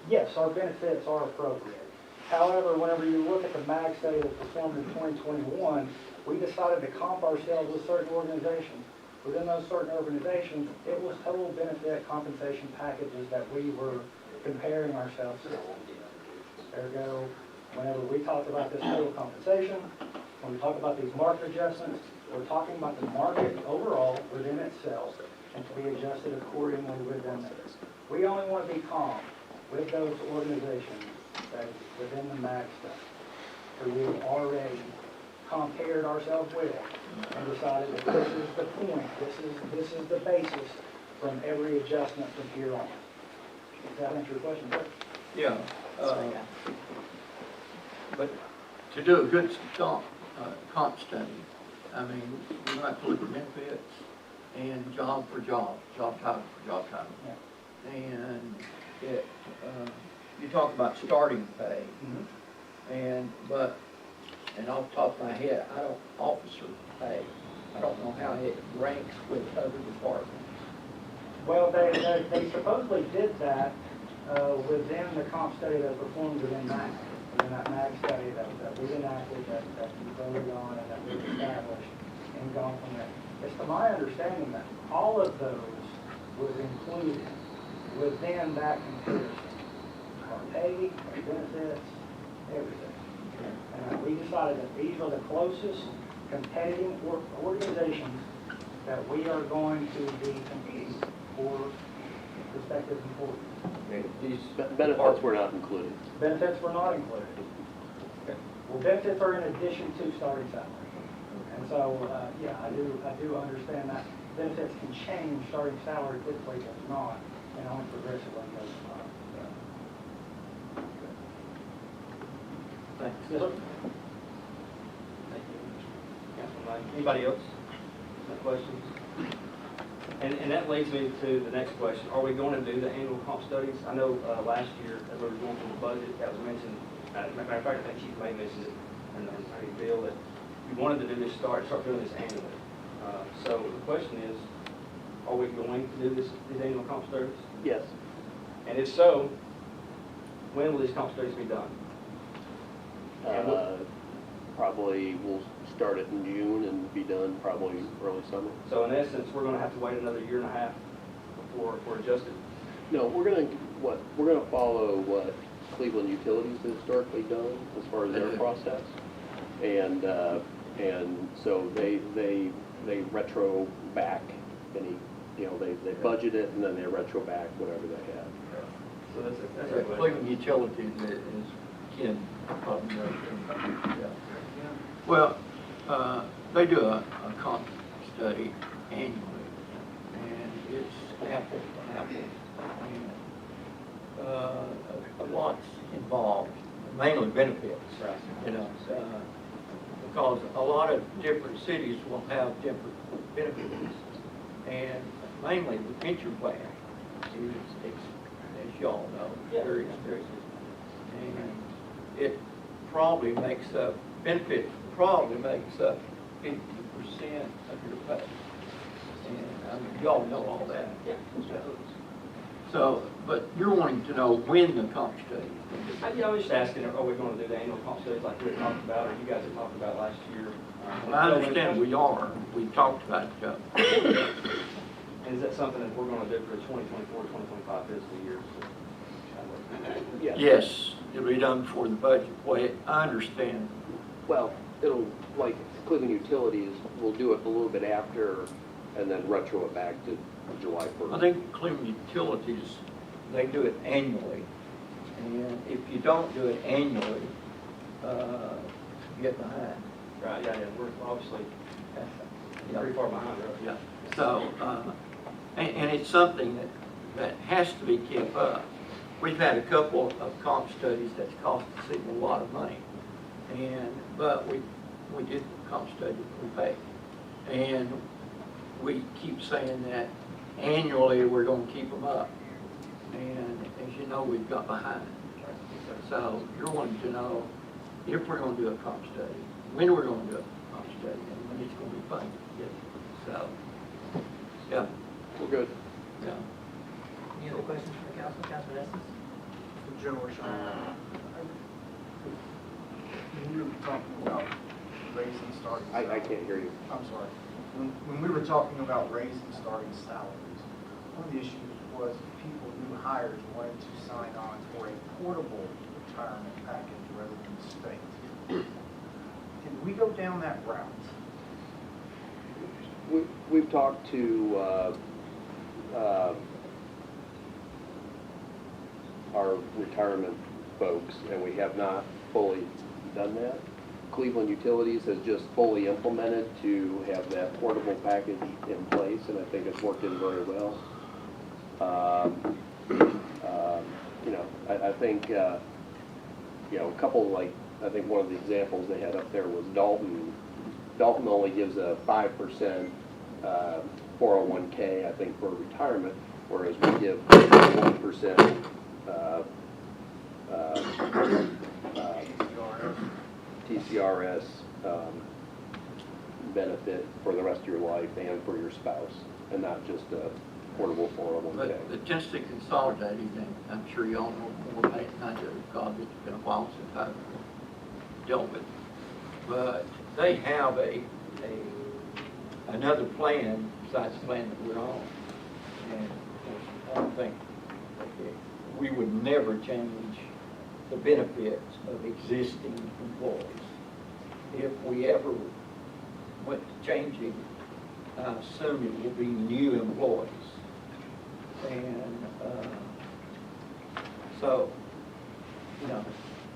yes, our benefits are appropriate. However, whenever you look at the MAG study that was performed in 2021, we decided to comp ourselves with certain organizations. Within those certain organizations, it was total benefit compensation packages that we were comparing ourselves to. Ergo, whenever we talk about this total compensation, when we talk about these market adjustments, we're talking about the market overall within itself and to be adjusted accordingly within that. We only want to be calm with those organizations that is within the MAG stuff, who we've already compared ourselves with and decided that this is the point, this is the basis from every adjustment from here on. Does that answer your question, sir? Yeah, but to do a good comp study, I mean, you have to look at benefits and job for job, job title for job title. Yeah. And it, you talk about starting pay, and off the top of my head, I don't, officer pay, I don't know how it ranks with other departments. Well, they supposedly did that within the comp study that was performed within MAG, within that MAG study that we enacted, that we voted on, and that we established, and gone from there. It's to my understanding that all of those was included within that comparison. Our pay, our benefits, everything. And we decided that these are the closest competitive organizations that we are going to be competing for respective employees. These benefits were not included. Benefits were not included. Well, benefits are in addition to starting salary. And so, yeah, I do understand that benefits can change, starting salary typically does not, and only progressively goes up. Thanks. Yes, sir. Thank you. Councilman Knight. Anybody else? No questions? And that leads me to the next question. Are we going to do the annual comp studies? I know last year, as we were going through the budget, that was mentioned. Matter of fact, I think Chief May mentioned it, and I feel that we wanted to do this, start doing this annually. So the question is, are we going to do these annual comp studies? Yes. And if so, when will these comp studies be done? Probably we'll start it in June and be done probably early summer. So in essence, we're gonna have to wait another year and a half before we're adjusted. No, we're gonna follow what Cleveland Utilities has historically done as far as their process. And so they retro back any, they budget it and then they retro back whatever they have. So that's a good. Cleveland Utilities is Ken probably knows. Yeah. Well, they do a comp study annually, and it's apple to apple. And, a lot's involved, mainly benefits, because a lot of different cities will have different benefits. And mainly the pension plan is, as y'all know, very expensive. And it probably makes up, benefit probably makes up 50% of your pay. And y'all know all that. So, but you're wanting to know when the comp study is going to be. I was just asking, are we gonna do the annual comp studies like we talked about, or you guys had talked about last year? Well, I understand we are. We talked about And is that something that we're gonna do for the 2024, 2025 fiscal year? yes, it'll be done before the budget. Well, I understand. Well, it'll, like Cleveland Utilities, will do it a little bit after and then retro it back to July 1st. I think Cleveland Utilities, they do it annually. And if you don't do it annually, you get behind. Right, yeah, we're obviously Yeah. pretty far behind, right? Yeah. So, and it's something that has to be kept up. We've had a couple of comp studies that's cost the city a lot of money. But we did the comp study, we paid. And we keep saying that annually we're gonna keep them up. And as you know, we've got behind. So you're wanting to know if we're gonna do a comp study, when we're gonna do a comp study, and when it's gonna be funded. So, yeah, We're good. yeah. Any other questions from the council? Councilman Estes? General when we were talking about raising starting I salaries. can't hear you. I'm sorry. When we were talking about raising starting salaries, one of the issues was people, new hires, wanted to sign on for a portable retirement package rather than state. Did we go down that route? We've talked to our retirement folks, and we have not fully done that. Cleveland Utilities has just fully implemented to have that portable package in place, and I think it's working very well. I think, a couple, like, I think one of the examples they had up there was Dalton. Dalton only gives a 5% 401k, I think, for retirement, whereas we give 1% TCRS benefit for the rest of your life and for your spouse, and not just a portable 401k. But the Tennessee Consolidated, and I'm sure y'all know more about it than I do, because it's been a while since I've dealt with it. But they have another plan besides the plan that we're on. And of course, I don't think we would never change the benefits of existing employees. If we ever went to changing, I assume it will be new employees. And so,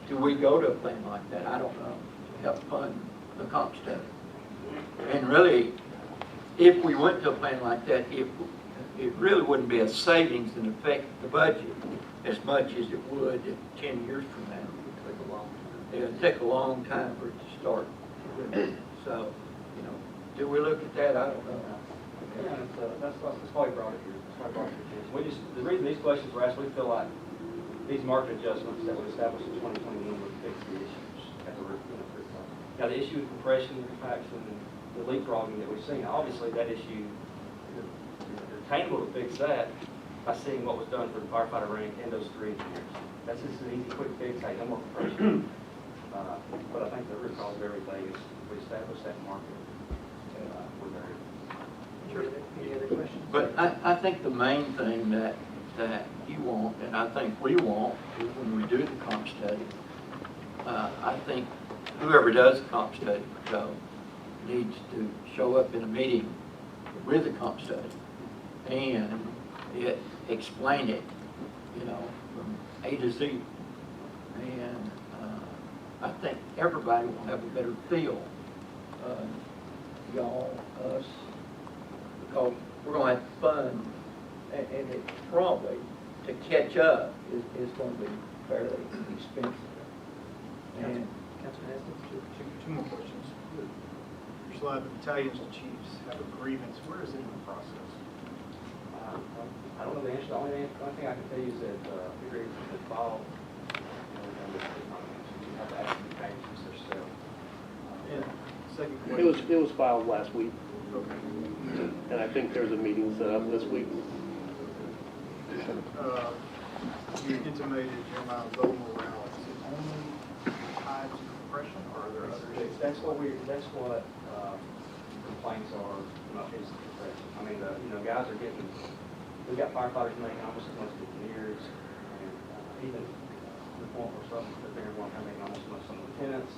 do we go to a plan like that? I don't know, to help fund the comp study. And really, if we went to a plan like that, it really wouldn't be a savings and affect the budget as much as it would 10 years from now. it'll take a long time for it to start. So, you know, do we look at that? I don't know. Yeah, that's why we brought it here. That's why I brought it here. We just, the reason these questions were asked, we feel like these market adjustments that were established in 2021 would fix the issues at the root, root cause. Now, the issue of compression, compaction, and the leapfrogging that we've seen, obviously that issue, you're attainable to fix that by seeing what was done for the firefighter rank and those 3 engineers. That's just an easy, quick fix, hey, no more compression. But I think the root cause of everything is we established that market. We're there. Sure. Any other questions? But I think the main thing that you want, and I think we want, is when we do the comp study, I think whoever does the comp study, Joe, needs to show up in a meeting with the comp study and explain it, you know, from A to Z. And I think everybody will have a better feel, y'all, us, because we're going to have fun, and it probably, to catch up, is going to be fairly expensive. And Councilman Estes? Two more questions. Your slide, the battalions and chiefs have agreements. Where is it in the process? I don't know the answer. The only thing I can tell you is that the agreement has been filed. You have to ask the packages themselves. And second It question. was filed last week, Okay. and I think there's a meeting set up this week. You intimated Jeremiah low morale. Is it only tied to compression, or are there other issues? That's what complaints are about is compression. I mean, you know, guys are getting, we've got firefighters making almost as much as engineers, and even the point where some, the bigger one, are making almost as much as some lieutenants.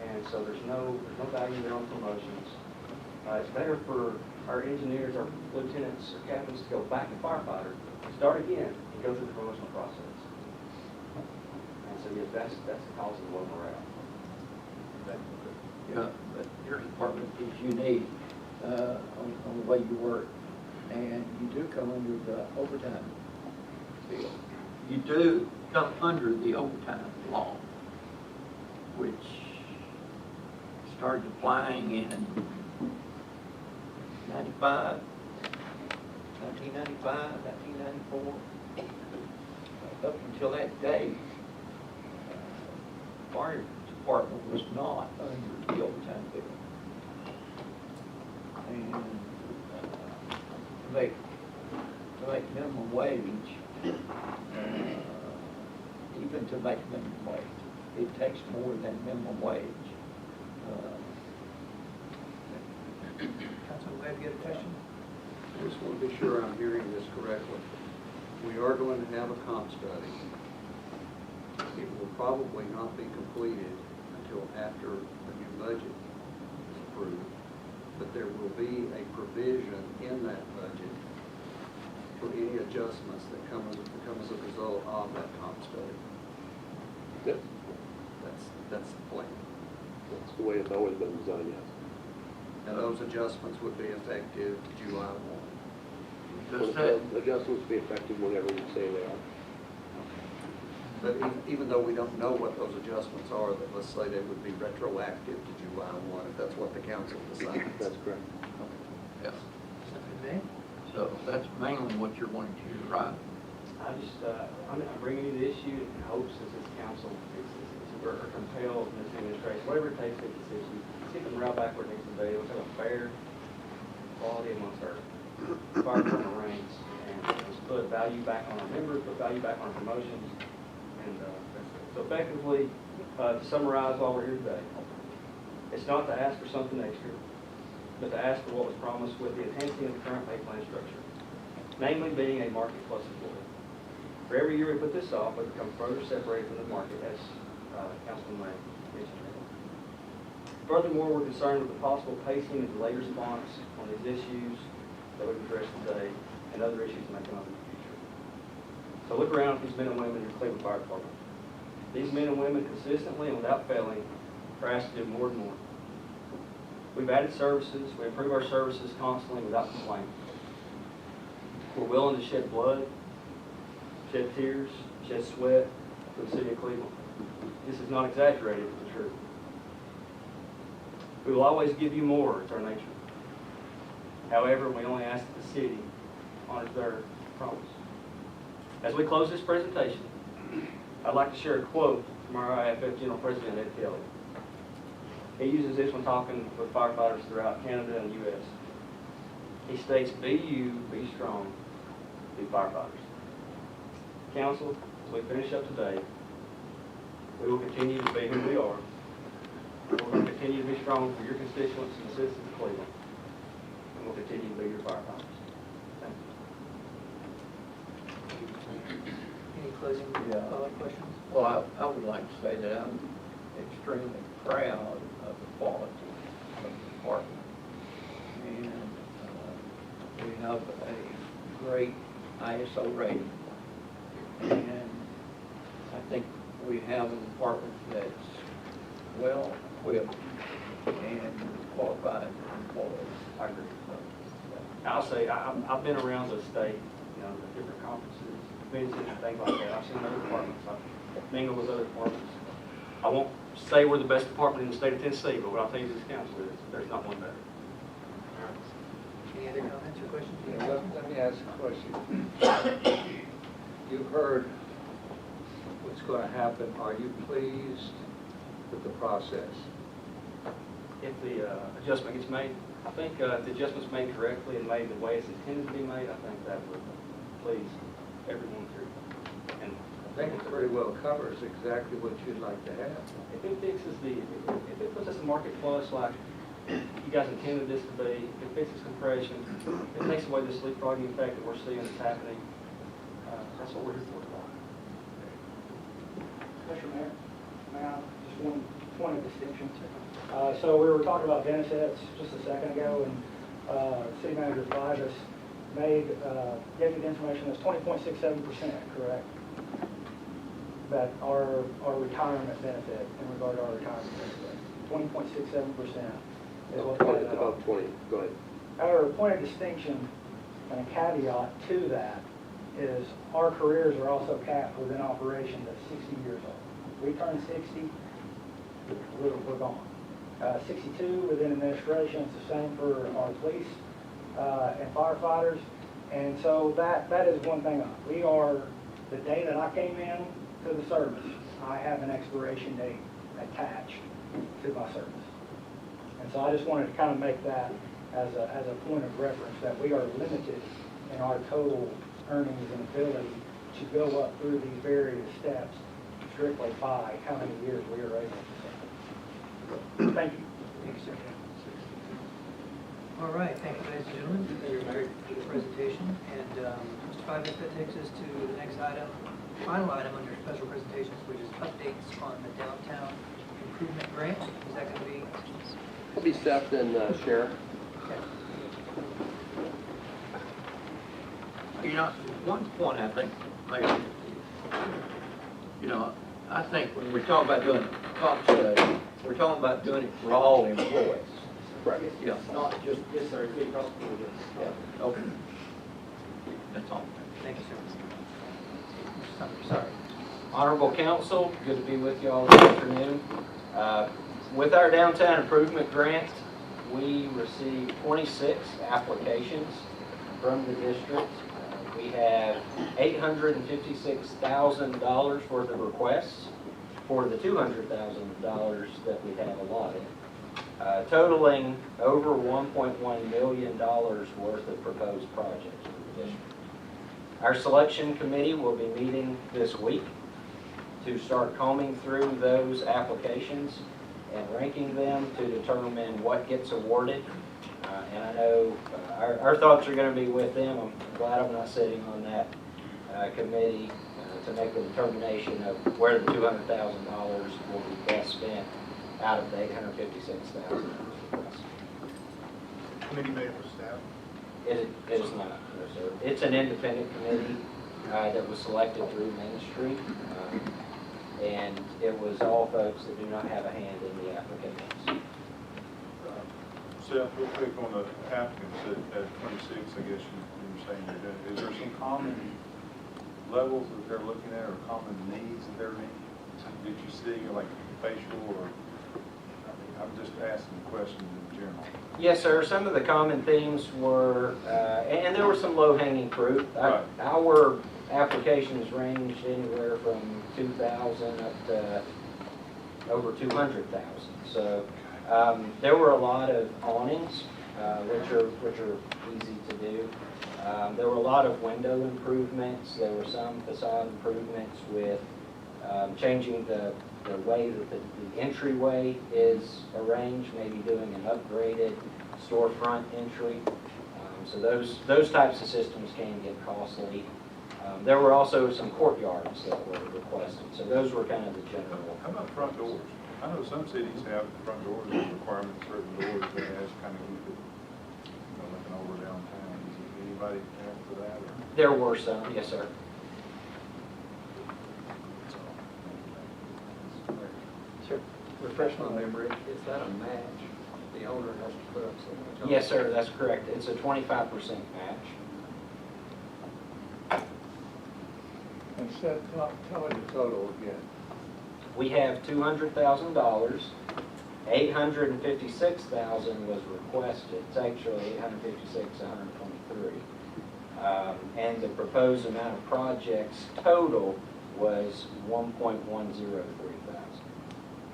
And so there's no value there on promotions. It's better for our engineers, our lieutenants, or captains to go back to firefighter, start again, and go through the promotional process. And so, yes, that's the cause of the low morale. yeah, but your department is unique on the way you work, and you do come under the overtime bill. You do come under the overtime law, which started applying in 1995, 1994. Up until that day, fire department was not under the overtime bill. And to make minimum wage, even to make minimum wage, it takes more than minimum wage. Councilman Webb, you have a question? I just want to be sure I'm hearing this correctly. We are going to have a comp study. It will probably not be completed until after the new budget is approved, but there will be a provision in that budget for any adjustments that come as a result of that comp study. Yep, That's the plan. that's the way it's always been designed, yes. And those adjustments would be effective July 1. Does that, The adjustments be effective whenever we say they are. But even though we don't know what those adjustments are, that let's say they would be retroactive to July 1, if that's what the council decides. That's correct. yeah, Councilman May? so that's mainly what you're wanting to do, right? I'm bringing you the issue in hopes that this council or compel this administration, whatever it takes to make this issue, keep the morale back where it needs to be. Let's have a fair quality amongst our fire department ranks, and let's put value back on our members, put value back on our promotions. And so effectively, to summarize while we're here today, it's not to ask for something extra, but to ask for what was promised with the enhancing of the current pay plan structure, namely being a market plus employee. For every year we put this off, we become further separated from the market, as Councilman May mentioned. Furthermore, we're concerned with the possible pacing and delayed response on these issues that we've addressed today and other issues that may come up in the future. So look around at these men and women in the Cleveland Fire Department. These men and women consistently and without failing are asked to do more and more. We've added services, we improve our services constantly without complaint. We're willing to shed blood, shed tears, shed sweat for the city of Cleveland. This is not exaggerated, it's the truth. We will always give you more, it's our nature. However, we only ask that the city honors their promise. As we close this presentation, I'd like to share a quote from our IFF General President, Ed Kelly. He uses this when talking with firefighters throughout Canada and the U.S. He states, "Be you, be strong, be firefighters." Council, as we finish up today, we will continue to be who we are. We're going to continue to be strong for your constituents and the citizens of Cleveland. And we'll continue to be your firefighters. Thank you. Any closing questions? Well, I would like to say that I'm extremely proud of the quality of the department. And we have a great ISO rating. And I think we have a department that's well equipped and qualified employees. I agree. I'll say, I've been around the state, you know, the different conferences, conventions, and things like that. I've seen other departments, I've mingled with other departments. I won't say we're the best department in the state of Tennessee, but what I'll tell you this council is, there's not one better. Any other comments or questions? Let me ask a question. You've heard what's going to happen. Are you pleased with the process? If the adjustment gets made, I think if the adjustment's made correctly and made the way it's intended to be made, I think that would please everyone through. And I think it pretty well covers exactly what you'd like to have. if it fixes if it puts us in market plus like you guys intended this to be, if it fixes compression, it takes away the leapfrogging effect that we're seeing that's happening, that's what we're here for. Mr. Mayor, may I, just one point of distinction. So we were talking about benefits just a second ago, and City Manager Flavis gave you the information that's 20.67%, correct? That our retirement benefit in regard to our retirement benefit, 20.67% is what that is. About 20, go ahead. Our point of distinction and a caveat to that is our careers are also capped within operations at 60 years old. We turn 60, we're gone. 62 within administration, it's the same for our police and firefighters. And so that is one thing. We are, the day that I came in to the service, I have an expiration date attached to my service. And so I just wanted to kind of make that as a point of reference, that we are limited in our total earnings and ability to go up through these various steps strictly by how many years we are able to serve. Thank you. Thank you, sir. All right, thank you, ladies and gentlemen, for your presentation. And Mr. Flavis, that takes us to the next item, final item under special presentations, which is updates on the downtown improvement grant. Is that going to be? It'll be Seth and Sheriff. Okay. You know, one point I think, Mayor, you know, I think when we're talking about doing a comp study, we're talking about doing it for all employees. Right. You know, not just, Yes, sir. It's across the board. yeah, okay. That's all. Thank you, sir. Sorry. Honorable Council, good to be with you all this afternoon. With our downtown improvement grant, we received 26 applications from the district. We have $856,000 worth of requests for the $200,000 that we have allotted, totaling over $1.1 million worth of proposed projects for the district. Our selection committee will be meeting this week to start combing through those applications and ranking them to determine what gets awarded. And I know our thoughts are going to be with them. I'm glad I'm not sitting on that committee to make the determination of where the $200,000 will be best spent out of the $856,000. Committee made up of staff? It is not, no, sir. It's an independent committee that was selected through Main Street. And it was all folks that do not have a hand in the applications. Seth, real quick on the applicants at 26, I guess you were saying you're doing, is there some common levels that they're looking at or common needs that they're meeting? that you're seeing, like facial or, I'm just asking questions in general. Yes, sir. Some of the common themes were, and there were some low-hanging fruit. Right. Our applications ranged anywhere from 2,000 up to over 200,000. So there were a lot of awnings, which are easy to do. There were a lot of window improvements. There were some facade improvements with changing the way that the entryway is arranged, maybe doing an upgraded storefront entry. So those types of systems can get costly. There were also some courtyards that were requested, so those were kind of the general. How about front doors? I know some cities have front doors as a requirement, certain doors that has kind of keep it, looking over downtown. Is anybody have for that? Or? There were some, yes, sir. Sure. Refresh my memory, is that a match? The owner has to put up so much? Yes, sir, that's correct. It's a 25% match. And said, tell me the total again. We have $200,000. $856,000 was requested. It's actually $856,123. And the proposed amount of projects total was $1.103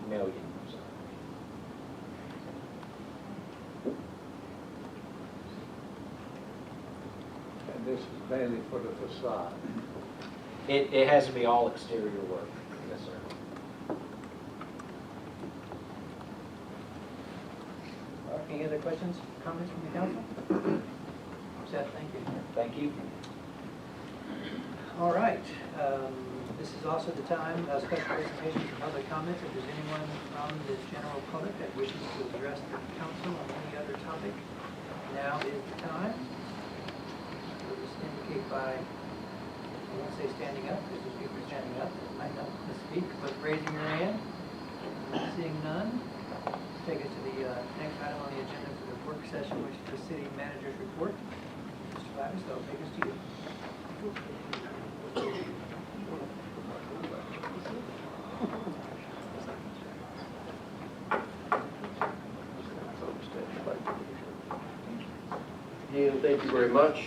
million. And this is mainly for the facade. It has to be all exterior work, yes, sir. Any other questions, comments from the council? Seth, thank you. Thank you. All right, this is also the time, special presentations and public comments. If there's anyone from the general public that wishes to address the council on any other topic, now is the time. We'll just indicate by, I won't say standing up, because there's people standing up that might not want to speak, but raising your hand. Seeing none, take us to the next item on the agenda for the work session, which is the city manager's report. Mr. Flavis, I'll take us to you. Ian, thank you very much.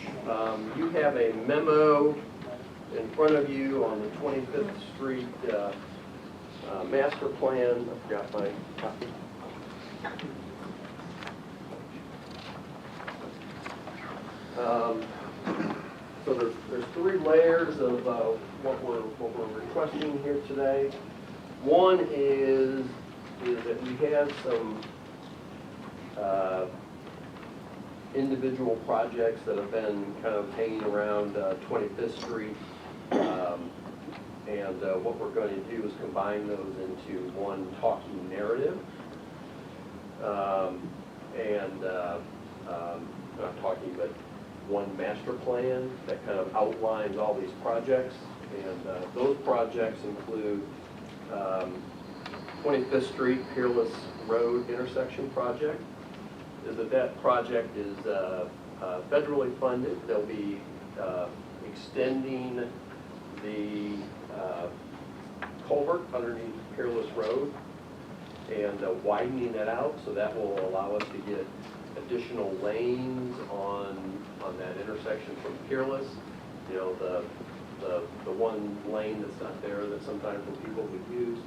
You have a memo in front of you on the 25th Street master plan. I forgot my copy. So there's three layers of what we're requesting here today. One is that we have some individual projects that have been kind of hanging around 25th Street. And what we're going to do is combine those into one talking narrative. Not talking, but one master plan that kind of outlines all these projects. And those projects include 25th Street Peerless Road intersection project. That project is federally funded. They'll be extending the culvert underneath Peerless Road and widening it out, so that will allow us to get additional lanes on that intersection from Peerless. You know, the one lane that's not there that sometimes the people would use,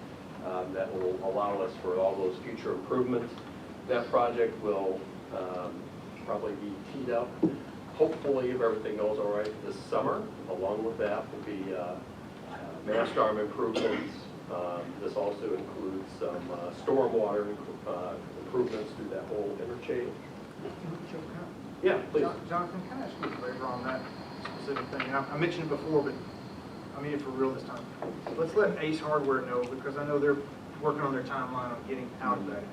that will allow us for all those future improvements. That project will probably be teed up, hopefully, if everything goes all right, this summer. Along with that will be mast arm improvements. This also includes some stormwater improvements through that whole interchange. Yeah, please. Jonathan, can I ask you a favor on that specific thing? I mentioned it before, but I mean it for real this time. Let's let Ace Hardware know, because I know they're working on their timeline on getting out of that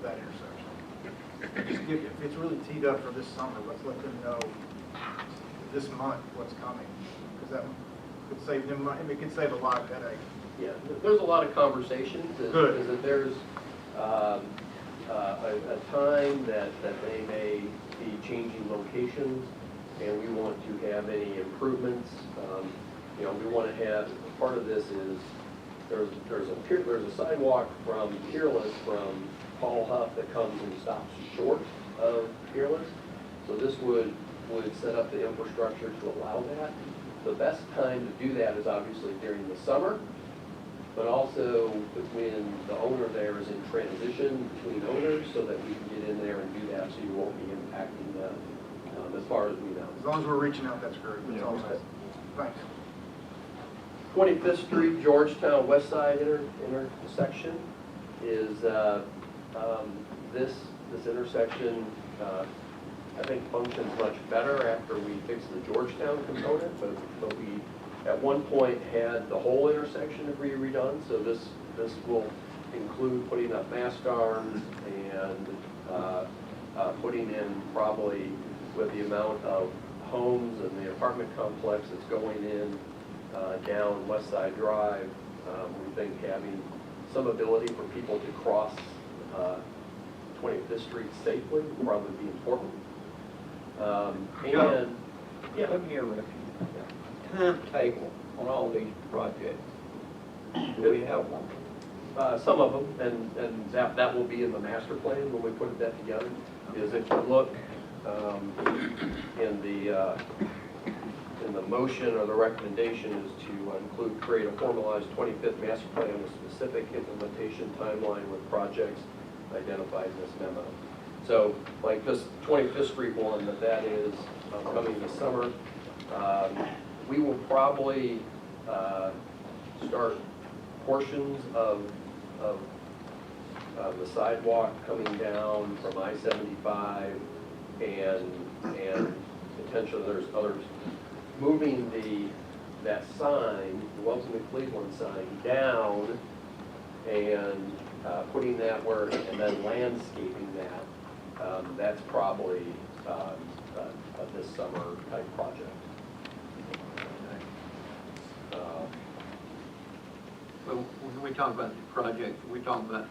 intersection. Just if it's really teed up for this summer, let's let them know this month what's coming, because that could save them money. It could save a lot of headache. Yeah, there's a lot of conversations. Good. Is that there's a time that they may be changing locations, and we want to have any improvements. You know, we want to have, part of this is there's a sidewalk from Peerless, from Paul Huff that comes and stops short of Peerless. So this would set up the infrastructure to allow that. The best time to do that is obviously during the summer, but also when the owner there is in transition between owners, so that we can get in there and do that, so you won't be impacting them, as far as we know. As long as we're reaching out, that's great. That's all nice. Thanks. 25th Street, Georgetown West Side intersection is, this intersection, I think functions much better after we fix the Georgetown component, but we, at one point, had the whole intersection to be redone, so this will include putting up mast arms and putting in, probably with the amount of homes and the apartment complex that's going in down West Side Drive, we think having some ability for people to cross 25th Street safely would probably be important. And, yeah. Let me hear a timetable on all these projects. Do we have one? Some of them, and that will be in the master plan when we put that together, is if you look in the motion or the recommendation is to include, create a formalized 25th master plan with specific implementation timeline with projects identified in this memo. So like this 25th Street one, that is coming this summer, we will probably start portions of the sidewalk coming down from I-75 and potentially there's others, moving that sign, the Welcome to Cleveland sign, down and putting that where, and then landscaping that. That's probably a this summer type project. Well, when we talk about the project, we talk about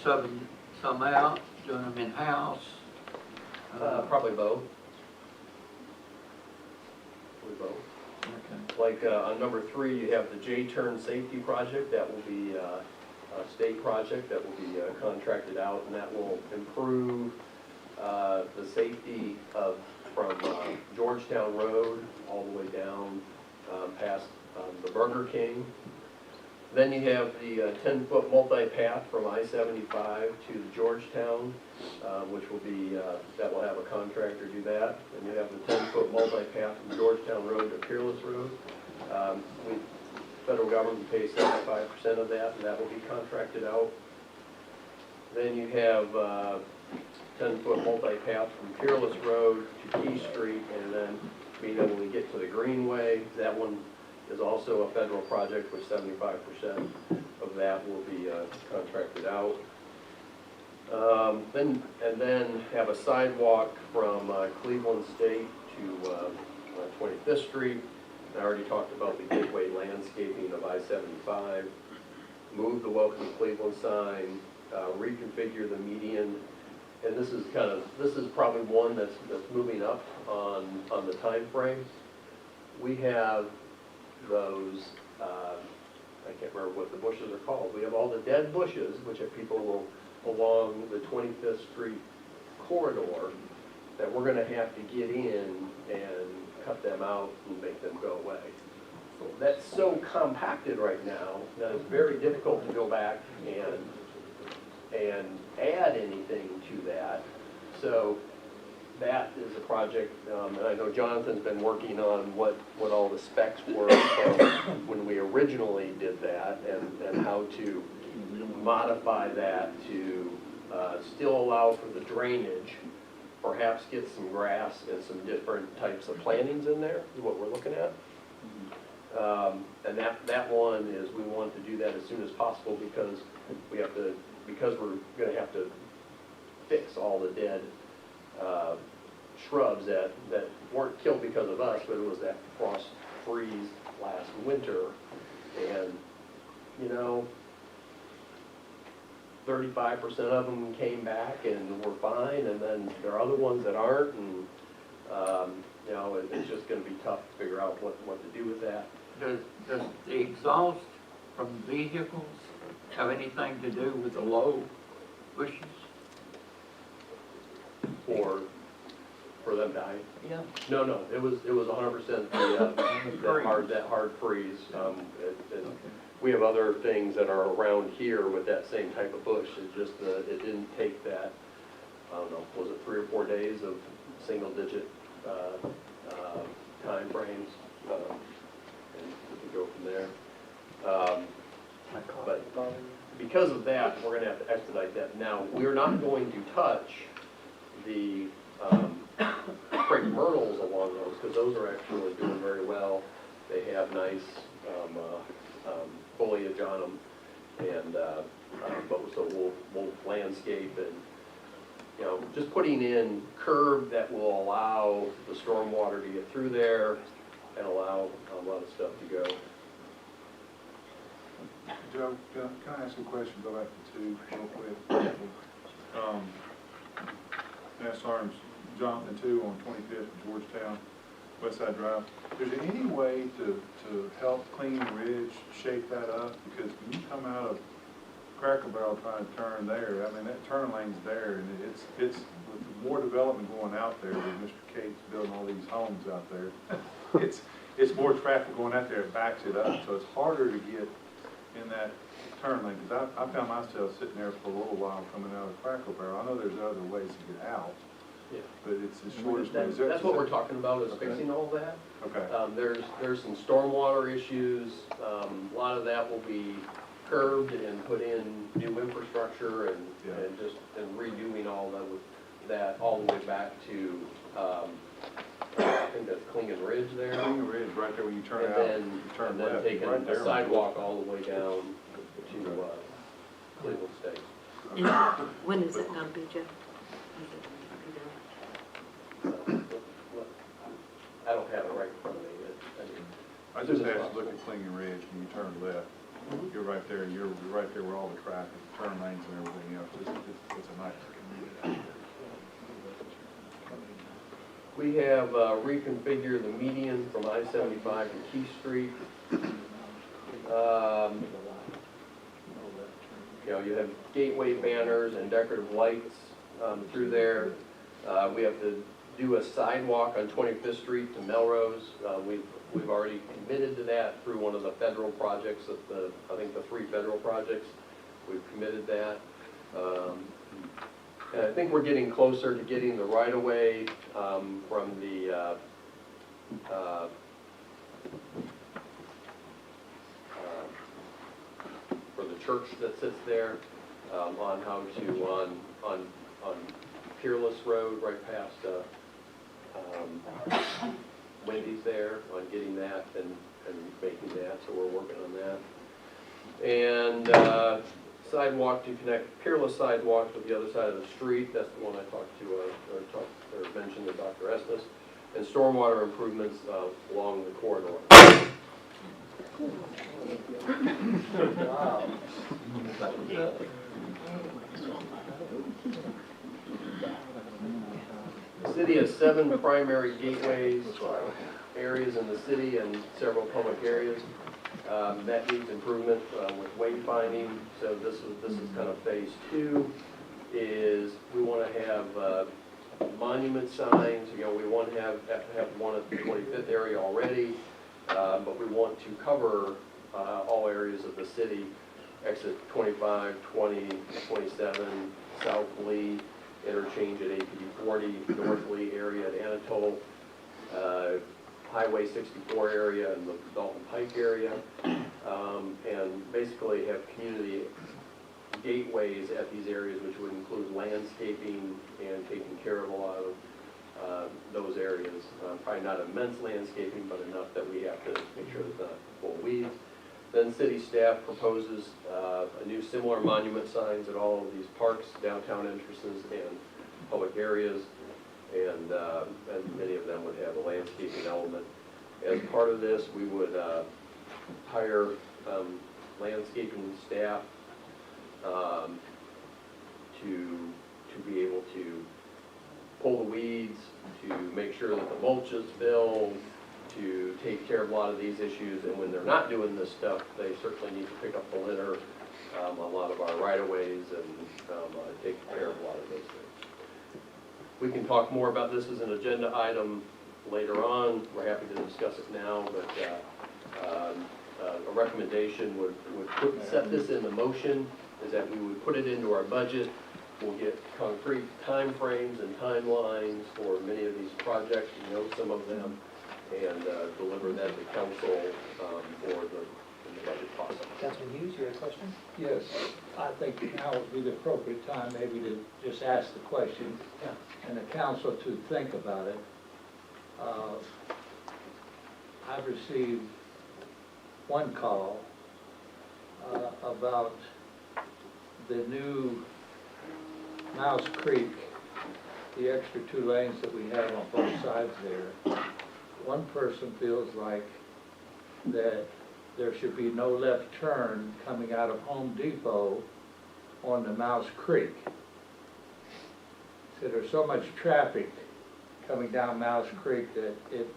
subbing some out, doing them in-house. Probably both. Probably both. Okay. Like on number 3, you have the J-turn safety project. That will be a state project that will be contracted out, and that will improve the safety from Georgetown Road all the way down past the Burger King. Then you have the 10-foot multi-path from I-75 to Georgetown, which will be, that will have a contractor do that. And you have the 10-foot multi-path from Georgetown Road to Peerless Road. Federal government pays 75% of that, and that will be contracted out. Then you have 10-foot multi-path from Peerless Road to Key Street, and then being able to get to the Greenway. That one is also a federal project, with 75% of that will be contracted out. Then have a sidewalk from Cleveland State to 25th Street. I already talked about the gateway landscaping of I-75. Move the Welcome to Cleveland sign, reconfigure the median, and this is probably one that's moving up on the time frame. We have those, I can't remember what the bushes are called. We have all the dead bushes, which are people along the 25th Street corridor, that we're going to have to get in and cut them out and make them go away. So that's so compacted right now that it's very difficult to go back and add anything to that. So that is a project, and I know Jonathan's been working on what all the specs were from when we originally did that, and how to modify that to still allow for the drainage, perhaps get some grass and some different types of plantings in there, is what we're looking at. And that one is, we want to do that as soon as possible, because we're gonna have to fix all the dead shrubs that weren't killed because of us, but it was that frost freeze last winter. And, 35% of them came back and were fine, and then there are other ones that aren't, and, it's just gonna be tough to figure out what to do with that. Does the exhaust from vehicles have anything to do with the low bushes? For them dying. Yeah. No, it was 100% that hard freeze. We have other things that are around here with that same type of bush. It just, it didn't take that, I don't know, was it 3 or 4 days of single digit time frames? And we can go from there. But because of that, we're gonna have to expedite that. Now, we're not going to touch the crepe myrtles along those, because those are actually doing very well. They have nice foliage on them, and but so we'll landscape and, you know, just putting in curb that will allow the stormwater to get through there and allow a lot of stuff to go. Joe, can I ask a question, go back to 2 real quick? Mass Arms, Jonathan 2 on 25th in Georgetown, West Side Drive. Is there any way to help Clean Ridge shape that up? Because when you come out of Cracker Barrel trying to turn there, I mean, that turn lane's there, and it's with more development going out there, with Mr. Cates building all these homes out there, it's more traffic going out there, it backs it up, so it's harder to get in that turn lane, because I found myself sitting there for a little while coming out of Cracker Barrel. I know there's other ways to get out, Yeah. but it's the shortest way. That's what we're talking about, is fixing all that. Okay. There's some stormwater issues. A lot of that will be curbed and put in new infrastructure and redoing all that all the way back to, I think that's Clingan Ridge there. Clean Ridge, right there when you turn out, And you turn then left, taking right there. a sidewalk all the way down to Cleveland State. And when is it gonna be, Jeff? I don't have it right in front of me. I just asked to look at Clean Ridge when you turn left. You're right there, and you're right there where all the traffic, turn lanes and everything else. It's a nice community. We have reconfigured the median from I-75 to Key Street. You know, you have gateway banners and decorative lights through there. We have to do a sidewalk on 25th Street to Melrose. We've already committed to that through one of the federal projects, I think the 3 federal projects. We've committed that. And I think we're getting closer to getting the right-of-way from the for the church that sits there, on how to, on Peerless Road, right past Wendy's there, on getting that and making that, so we're working on that. And sidewalk to connect Peerless sidewalk with the other side of the street, that's the one I talked to, or mentioned to Dr. Estes. And stormwater improvements along the corridor. The city has 7 primary gateways, areas in the city and several public areas. That needs improvement with wayfinding. So this is kind of phase 2. Is we want to have monument signs. You know, we want to have one at the 25th area already, but we want to cover all areas of the city. Exit 25, 20, 27, South Lee, interchange at APD 40, North Lee area at Anatole, Highway 64 area and the Dalton Pike area, and basically have community gateways at these areas, which would include landscaping and taking care of a lot of those areas. Probably not immense landscaping, but enough that we have to make sure there's not full weeds. Then city staff proposes a new similar monument signs at all of these parks, downtown entrances, and public areas, and many of them would have a landscaping element. As part of this, we would hire landscaping staff to be able to pull the weeds, to make sure that the mulch is filled, to take care of a lot of these issues, and when they're not doing this stuff, they certainly need to pick up the litter, a lot of our right-of-ways, and take care of a lot of those things. We can talk more about this as an agenda item later on. We're happy to discuss it now, but a recommendation would set this in the motion, is that we would put it into our budget. We'll get concrete timeframes and timelines for many of these projects, you know some of them, and deliver that to council for the budget process. Councilman Hughes, you have a question? Yes, I think now would be the appropriate time maybe to just ask the question and the council to think about it. I've received one call about the new Mouse Creek, the extra 2 lanes that we have on both sides there. One person feels like that there should be no left turn coming out of Home Depot on the Mouse Creek. So there's so much traffic coming down Mouse Creek that it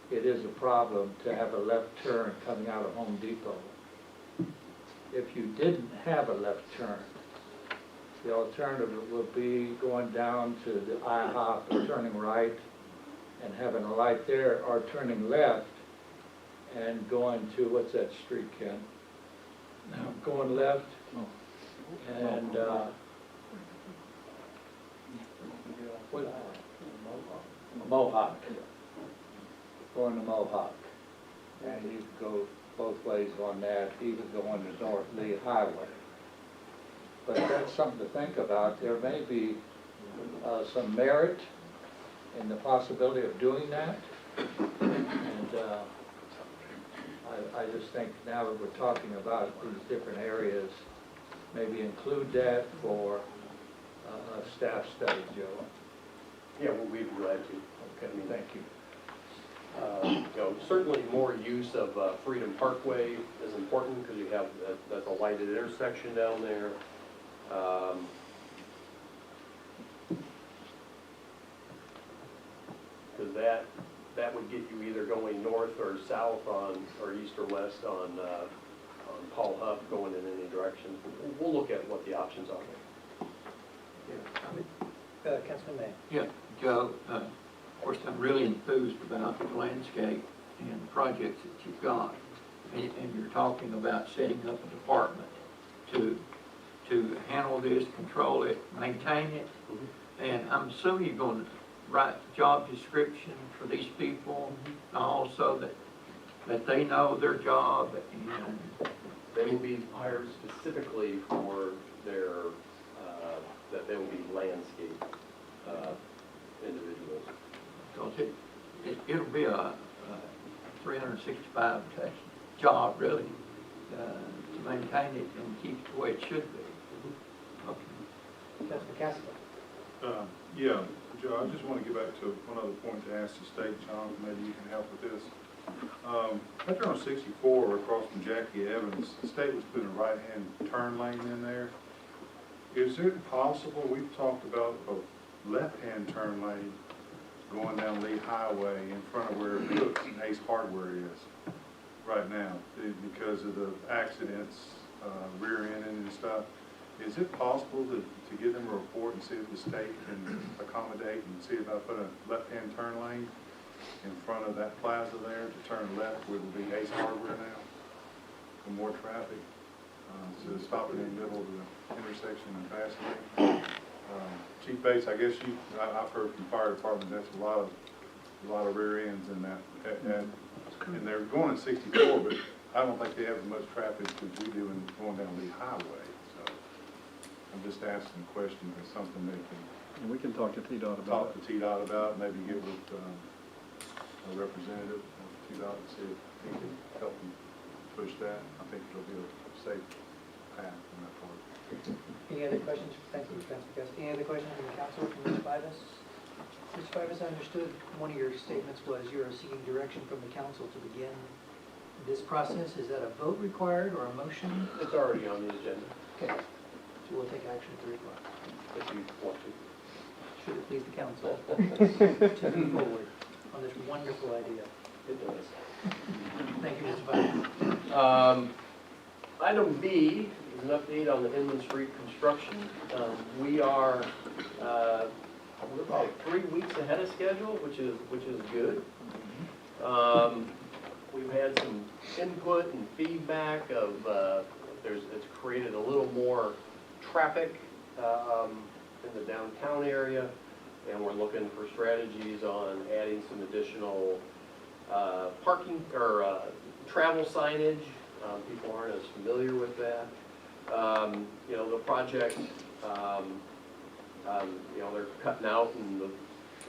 is a problem to have a left turn coming out of Home Depot. If you didn't have a left turn, the alternative would be going down to the IHOP and turning right and having a light there, or turning left and going to, what's that street, Ken? Now, going left and, Mohawk. Going to Mohawk. And you can go both ways on that, even going to North Lee Highway. But that's something to think about. There may be some merit in the possibility of doing that. And I just think now that we're talking about these different areas, maybe include that for a staff study, Joe. Yeah, well, we'd be glad to. Okay, thank you. You know, certainly more use of Freedom Parkway is important, because you have, that's a lighted intersection down there. Because that would get you either going north or south on, or east or west on Paul Huff, going in any direction. We'll look at what the options are. Councilman May. Yeah, Joe, of course, I'm really enthused about the landscape and the projects that you've got. And you're talking about setting up a department to handle this, control it, maintain it. And I'm assuming you're going to write job description for these people, also that they know their job, and They will be hired specifically for their, that they will be landscape individuals. because it'll be a 365 job, really, to maintain it and keep it the way it should be. Okay. Councilman Castleton. Yeah, Joe, I just want to get back to one other point to ask the state, John, maybe you can help with this. Right there on 64, across from Jackie Evans, the state was putting a right-hand turn lane in there. Is it possible, we've talked about a left-hand turn lane going down Lee Highway in front of where Cook's and Ace Hardware is right now, because of the accidents, rear-ending and stuff. Is it possible to give them a report and see if the state can accommodate and see about putting a left-hand turn lane in front of that plaza there to turn left where will be Ace Hardware now for more traffic? So stop it in the middle of the intersection and fast lane. Chief Bates, I guess I've heard from fire department, that's a lot of rear ends in that. And they're going in 64, but I don't think they have as much traffic as we do in going down Lee Highway. So I'm just asking a question, if it's something they can. And we can talk to TDOT about Talk to TDOT about, maybe get with a representative of TDOT and see if he can help them push that. I think it'll be a safe path in that part. Any other questions? Thank you, Councilman Castleton. Any other questions from the council, from Mr. Fivas? Mr. Fivas, I understood one of your statements was you're seeking direction from the council to begin this process. Is that a vote required or a motion? It's already on the agenda, Okay, so we'll take action at 3 o'clock. if you want to. Should it please the council to move forward on this wonderful idea. It does. Thank you, Mr. Bowden. Item B is an update on the Inland Street construction. We are, we're about 3 weeks ahead of schedule, which is good. We've had some input and feedback of, it's created a little more traffic in the downtown area, and we're looking for strategies on adding some additional parking or travel signage. People aren't as familiar with that. You know, the project, you know, they're cutting out, and you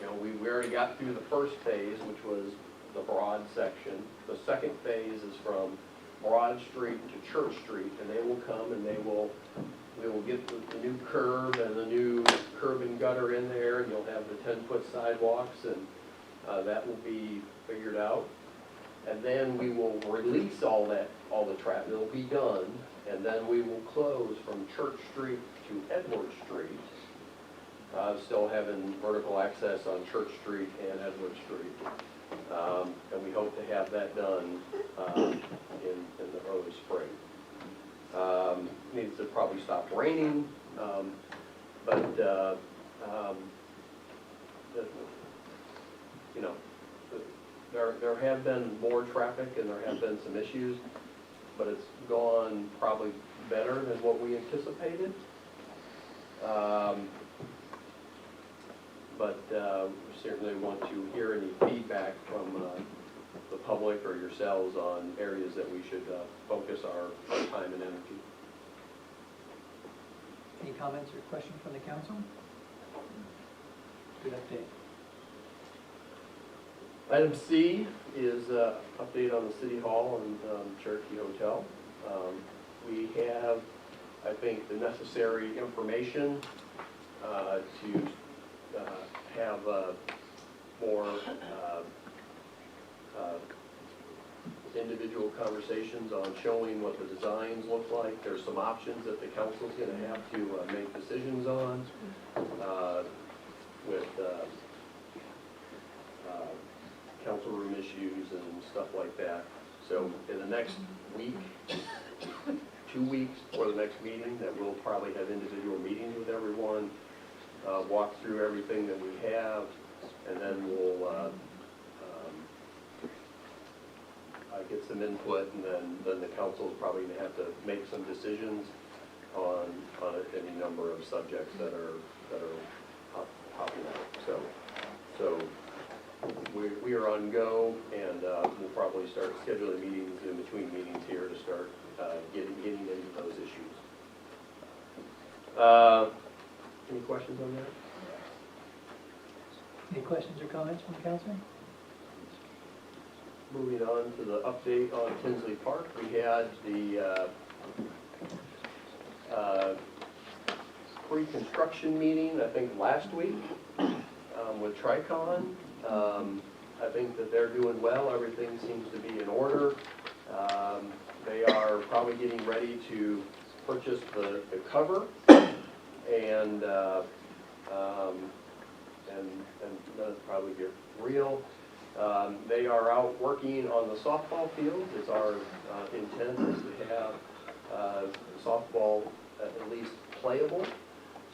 know, we already got through the first phase, which was the Broad section. The second phase is from Broad Street to Church Street, and they will come and we will get the new curb and the new curb and gutter in there, and you'll have the 10-foot sidewalks, and that will be figured out. And then we will release all the traffic. It'll be done, and then we will close from Church Street to Edward Street, still having vertical access on Church Street and Edward Street. And we hope to have that done in the early spring. Needs to probably stop raining, but you know, there have been more traffic and there have been some issues, but it's gone probably better than what we anticipated. But we certainly want to hear any feedback from the public or yourselves on areas that we should focus our time and energy. Any comments or questions from the council? Good update. Item C is update on the City Hall and Cherokee Hotel. We have, I think, the necessary information to have more individual conversations on showing what the designs look like. There's some options that the council's going to have to make decisions on with council room issues and stuff like that. So in the next week, 2 weeks before the next meeting, that we'll probably have individual meetings with everyone, walk through everything that we have, and then we'll get some input, and then the council is probably going to have to make some decisions on any number of subjects that are popping up. So we are on go, and we'll probably start scheduling meetings in between meetings here to start getting into those issues. Any questions on that? Any questions or comments from the council? Moving on to the update on Tinsley Park, we had the pre-construction meeting, I think, last week with Tricon. I think that they're doing well. Everything seems to be in order. They are probably getting ready to purchase the cover, and that'll probably get real. They are out working on the softball field. It's our intent is to have softball at least playable.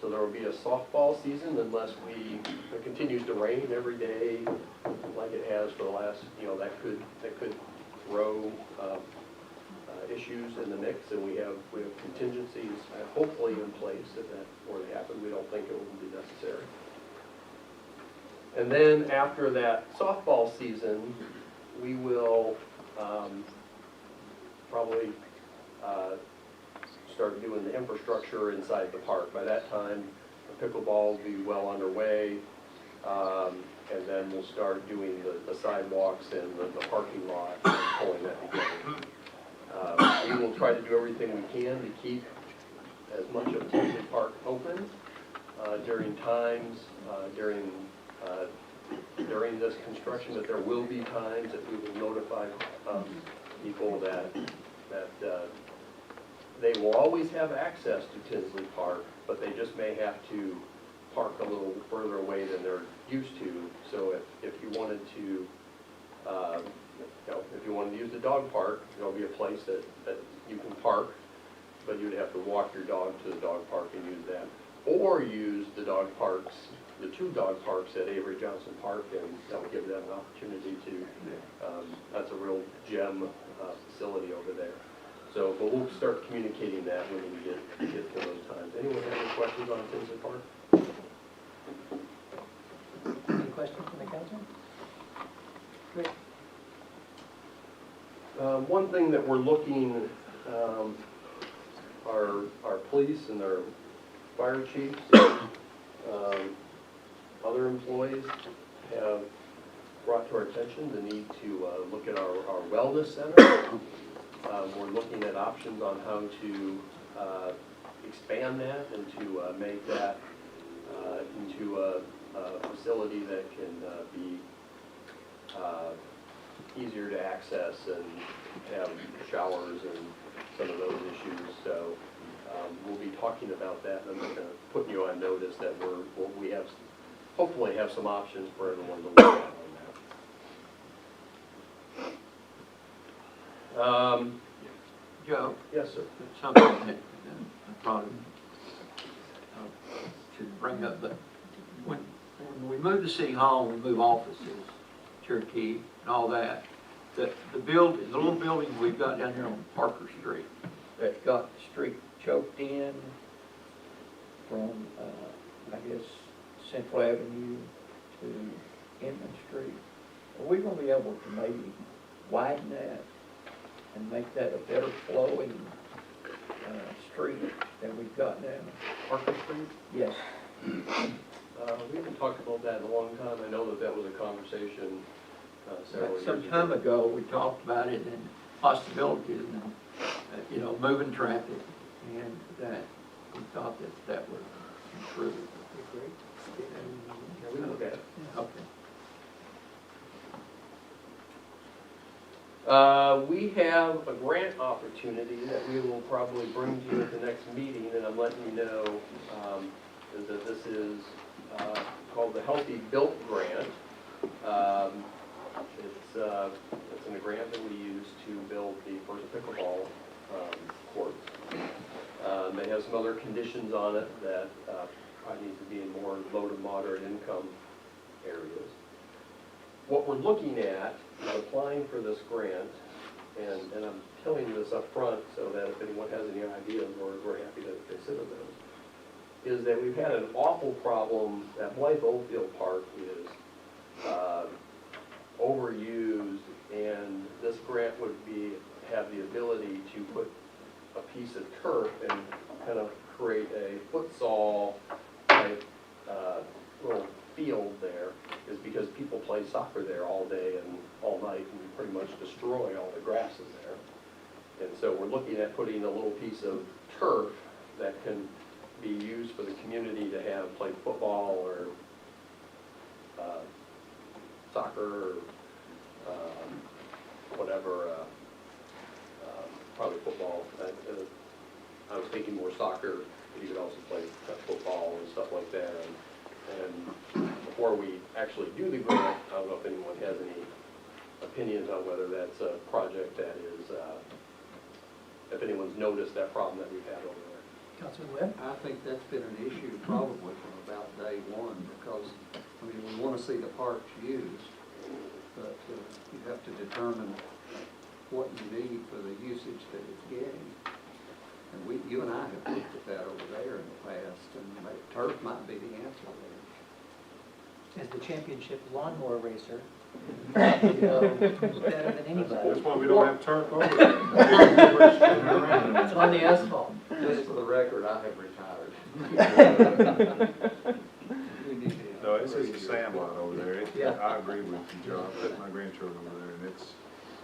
So there will be a softball season unless it continues to rain every day like it has for the last, that could throw issues in the mix, and we have contingencies hopefully in place if that were to happen. We don't think it will be necessary. And then after that softball season, we will probably start doing the infrastructure inside the park. By that time, the pickleball will be well underway, and then we'll start doing the sidewalks and the parking lot and pulling that together. We will try to do everything we can to keep as much of Tinsley Park open during times, during this construction, that there will be times that we will notify people that they will always have access to Tinsley Park, but they just may have to park a little further away than they're used to. So if you wanted to, if you use the dog park, there'll be a place that you can park, but you'd have to walk your dog to the dog park and use that. Or use the dog parks, the 2 dog parks at Avery Johnson Park, and that would give them an opportunity to, that's a real gem facility over there. So, but we'll start communicating that when we get to those times. Anyone have any questions on Tinsley Park? Any questions from the council? Great. One thing that we're looking, our police and our fire chiefs, other employees have brought to our attention the need to look at our wellness center. We're looking at options on how to expand that and to make that into a facility that can be easier to access and have showers and some of those issues. So we'll be talking about that, and I'm going to put you on notice that we have hopefully have some options for everyone to look at on that. Joe, Yes, sir. something that I probably should bring up, but when we move to City Hall, we move offices, Cherokee and all that, the building, the little building we've got down here on Parker Street, that's got the street choked in from, I guess, Central Avenue to Inman Street. Are we gonna be able to maybe widen that and make that a better flowing street than we've got now? Parker Street? Yes. We haven't talked about that in a long time. I know that was a conversation several years ago. Some time ago, we talked about it and possibilities and, moving traffic, and that we thought that would improve. Great. Yeah, we can look at it. Okay. We have a grant opportunity that we will probably bring to you at the next meeting, and I'm letting you know is that this is called the Healthy Built Grant. It's in a grant that we use to build the first pickleball courts. They have some other conditions on it that probably need to be in more low to moderate income areas. What we're looking at is applying for this grant, and I'm telling you this up front so that if anyone has any ideas, we're happy to consider those, is that we've had an awful problem that Blythe Oldfield Park is overused, and this grant would have the ability to put a piece of turf and kind of create a futsal type little field there, is because people play soccer there all day and all night and pretty much destroy all the grasses there. And so we're looking at putting a little piece of turf that can be used for the community to have play football or soccer or whatever, probably football. I was thinking more soccer, but you could also play football and stuff like that. And before we actually do the grant, I don't know if anyone has any opinions on whether that's a project that is, if anyone's noticed that problem that we've had over there. Councilman Webb? I think that's been an issue probably from about day one, because, we want to see the parks used, but you have to determine what you need for the usage that it's getting. And you and I have looked at that over there in the past, and turf might be the answer there. As the championship lawnmower racer, you know better than anybody. That's why we don't have turf over there. It's on the asphalt. Just for the record, I have retired. No, it's just a sand lot over there. Yeah. I agree with you, Joe. I put my grandchildren over there, and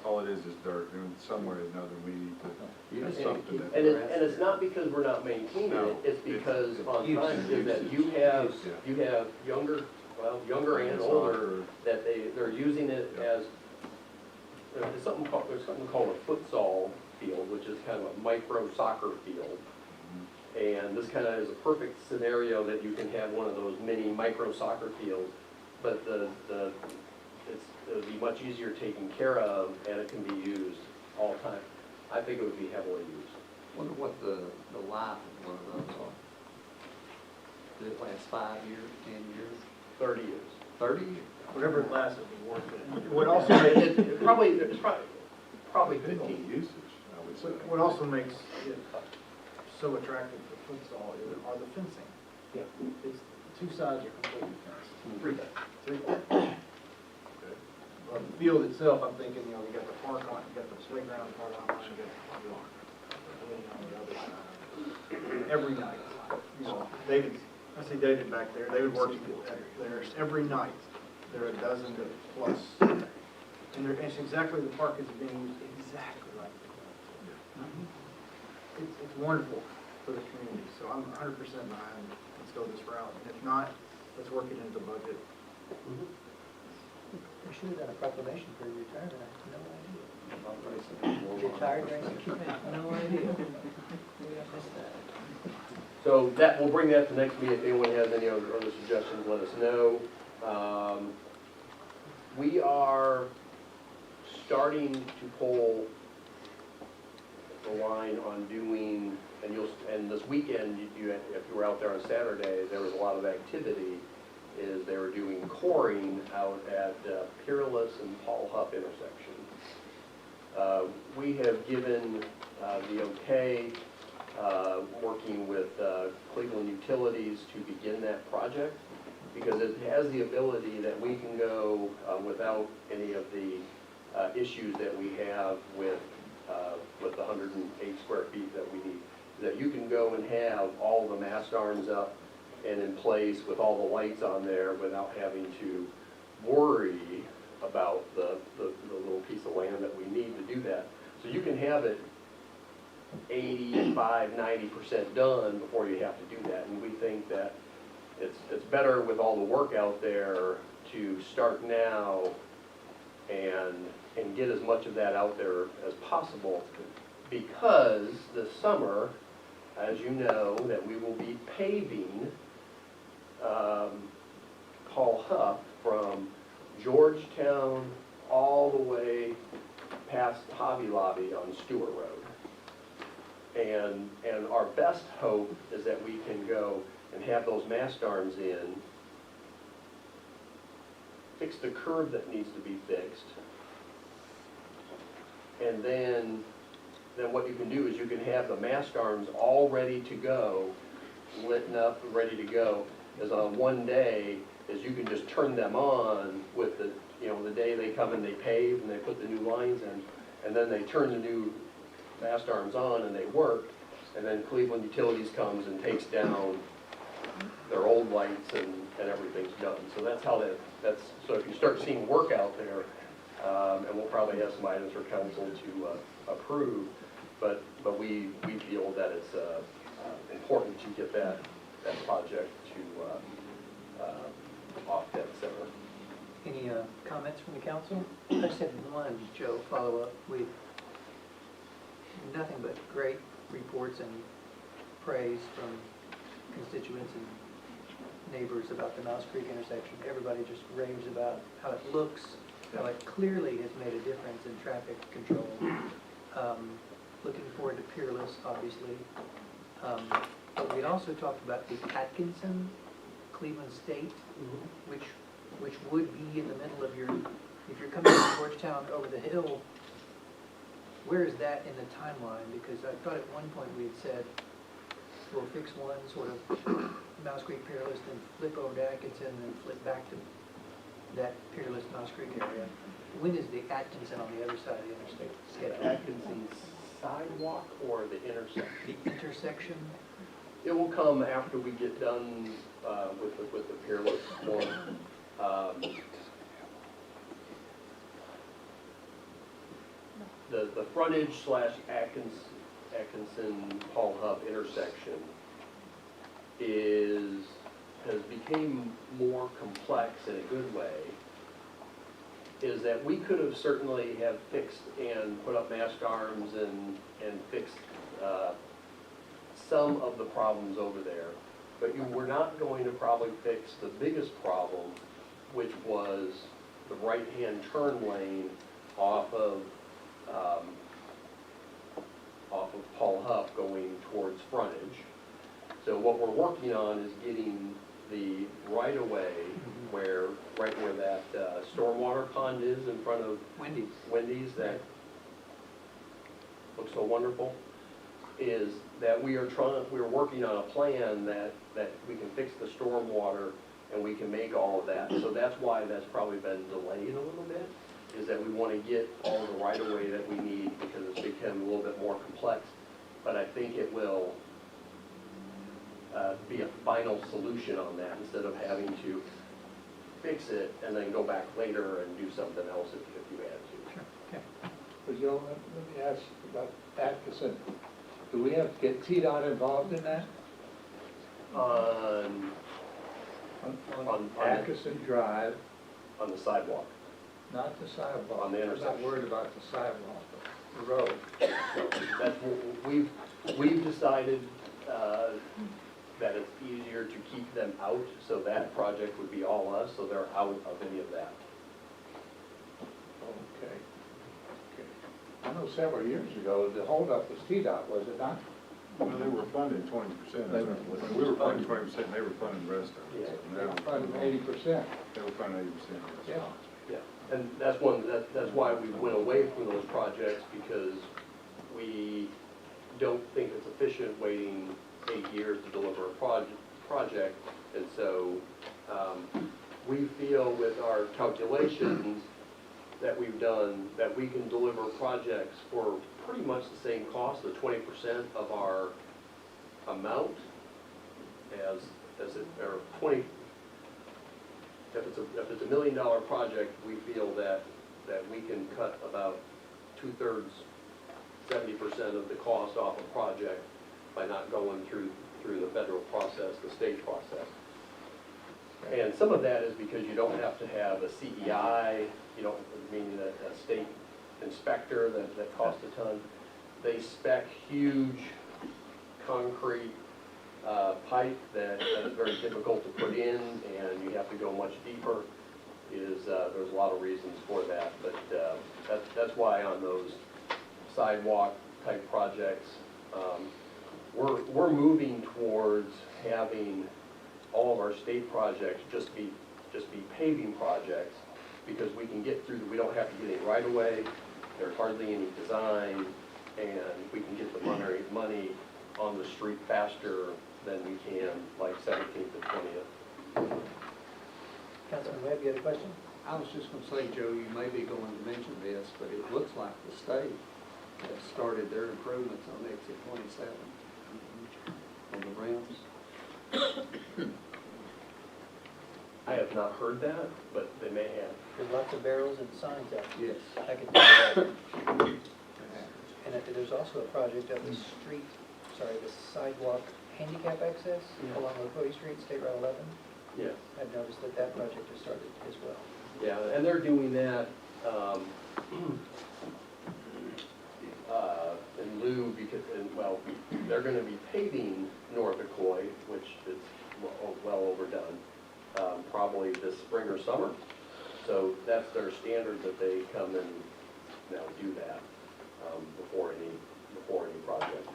all it is dirt, and somewhere or another we need to do something. And it's not because we're not maintaining it, it's because on times is that you have younger and older, that they're using it as, there's something called a futsal field, which is kind of a micro soccer field. And this kind of is a perfect scenario that you can have one of those mini micro soccer fields, but it'll be much easier taken care of, and it can be used I think it would be heavily used. Wonder what the life of one of those are. Did it last 5 years, 10 years, 30 years. 30 years? Whatever it lasts, it'll be worth it. What also makes, Probably 15 15. usage, I would say. what also makes it so attractive for futsal are the fencing. Yeah. It's, two sides are completely fenced. Three. Well, the field itself, I'm thinking, you got the park on it, you got the playground part on it, you got the pavilion on the other side. Every night, David, I see David back there, David works there every night. There are a dozen plus. And it's exactly, the park is being used exactly like that. It's wonderful for the community, so I'm 100% behind, let's go this route. And if not, let's work it into the budget. We should have done a proclamation for your retirement, I have no idea. Retired racing committee, no idea. Maybe I missed that. So that, we'll bring that to next meeting. If anyone has any other suggestions, let us know. We are starting to pull the line on doing, and this weekend, if you were out there on Saturday, there was a lot of activity, is they were doing coring out at Peerless and Paul Hupp intersection. We have given the okay, working with Cleveland Utilities to begin that project, because it has the ability that we can go without any of the issues that we have with the 108 square feet that we need. That you can go and have all the mast arms up and in place with all the lights on there without having to worry about the little piece of land that we need to do that. So you can have it 85, 90% done before you have to do that. And we think that it's better with all the work out there to start now and get as much of that out there as possible, because this summer, as you know, that we will be paving Paul Hupp from Georgetown all the way past Hobby Lobby on Stewart Road. And our best hope is that we can go and have those mast arms in, fix the curb that needs to be fixed, and then what you can do is you can have the mast arms all ready to go, lit up, ready to go, is on one day, is you can just turn them on with the, the day they come and they pave and they put the new lines in, and then they turn the new mast arms on and they work, and then Cleveland Utilities comes and takes down their old lights and everything's done. So that's how so if you start seeing work out there, and we'll probably have some items for council to approve, but we feel that it's important to get that project to off dead center. Any comments from the council? I just had one, Joe, follow-up. We've nothing but great reports and praise from constituents and neighbors about the Mouse Creek intersection. Everybody just raves about how it looks, how it clearly has made a difference in traffic control. Looking forward to Peerless, obviously. But we also talked about the Atkinson Cleveland State, which would be in the middle of if you're coming from Georgetown over the hill, where is that in the timeline? Because I thought at one point we had said, we'll fix one sort of Mouse Creek Peerless, then flip over to Atkinson, and then flip back to that Peerless Mouse Creek area. When is the Atkinson on the other side of the interstate scheduled? Atkinson sidewalk or the intersection? The intersection? It will come after we get done with the Peerless one. The frontage / Atkinson Paul Hupp intersection has become more complex in a good way. Is that we could have certainly have fixed and put up mast arms and fixed some of the problems over there, but you were not going to probably fix the biggest problem, which was the right-hand turn lane off of towards frontage. So what we're working on is getting the right-of-way where, right where that stormwater pond is in front of Wendy's that looks so wonderful, is that we're working on a plan that we can fix the stormwater and we can make all of that. So that's why that's probably been delayed a little bit, is that we want to get all the right-of-way that we need because it's become a little bit more complex. But I think it will be a final solution on that instead of having to fix it and then go back later and do something else if you had to. But Joe, let me ask about Atkinson. Do we have to get TDOT involved in that? On On Atkinson Drive, on the sidewalk. not the sidewalk. On the I'm not intersection. worried about the sidewalk, but the road. So that's, we've decided that it's easier to keep them out, so that project would be all us, so they're out of any of that. Okay. Okay. I know several years ago, the holdup was TDOT, was it not? Well, they were funding 20%. They were- We were funding 20%, and they were funding the rest of it. So They now- funded 80%. They were funding 80%. Yeah. Yeah, and that's why we went away from those projects, because we don't think it's efficient waiting 8 years to deliver a project. And so, we feel with our calculations that we've done, that we can deliver projects for pretty much the same cost, the 20% of our amount as it, or 20, if it's $1 million project, we feel that we can cut about 2/3, 70% of the cost off a project by not going through the federal process, the state process. And some of that is because you don't have to have a CEI, you don't, meaning a state inspector that costs a ton. They spec huge concrete pipe that is very difficult to put in, and you have to go much deeper. There's a lot of reasons for that, but that's why on those sidewalk type projects, we're moving towards having all of our state projects just be paving projects, because we can get through, we don't have to get any right away, there's hardly any design, and we can get the money on the street faster than we can, like 17th and 20th. Councilman Webb, you had a question? I was just gonna say, Joe, you may be going to mention this, but it looks like the state has started their improvements on exit 27 on the ramps. I have not heard that, but they may have. There's lots of barrels and signs out there. Yes. I can tell you that. And there's also a project up the street, the sidewalk handicap access along LaCoy Street, State Route 11. Yes. I've noticed that project has started as well. Yeah, and they're doing that in lieu, because, well, they're gonna be paving North LaCoy, which is well overdone, probably this spring or summer. So that's their standard, that they come and now do that before any project.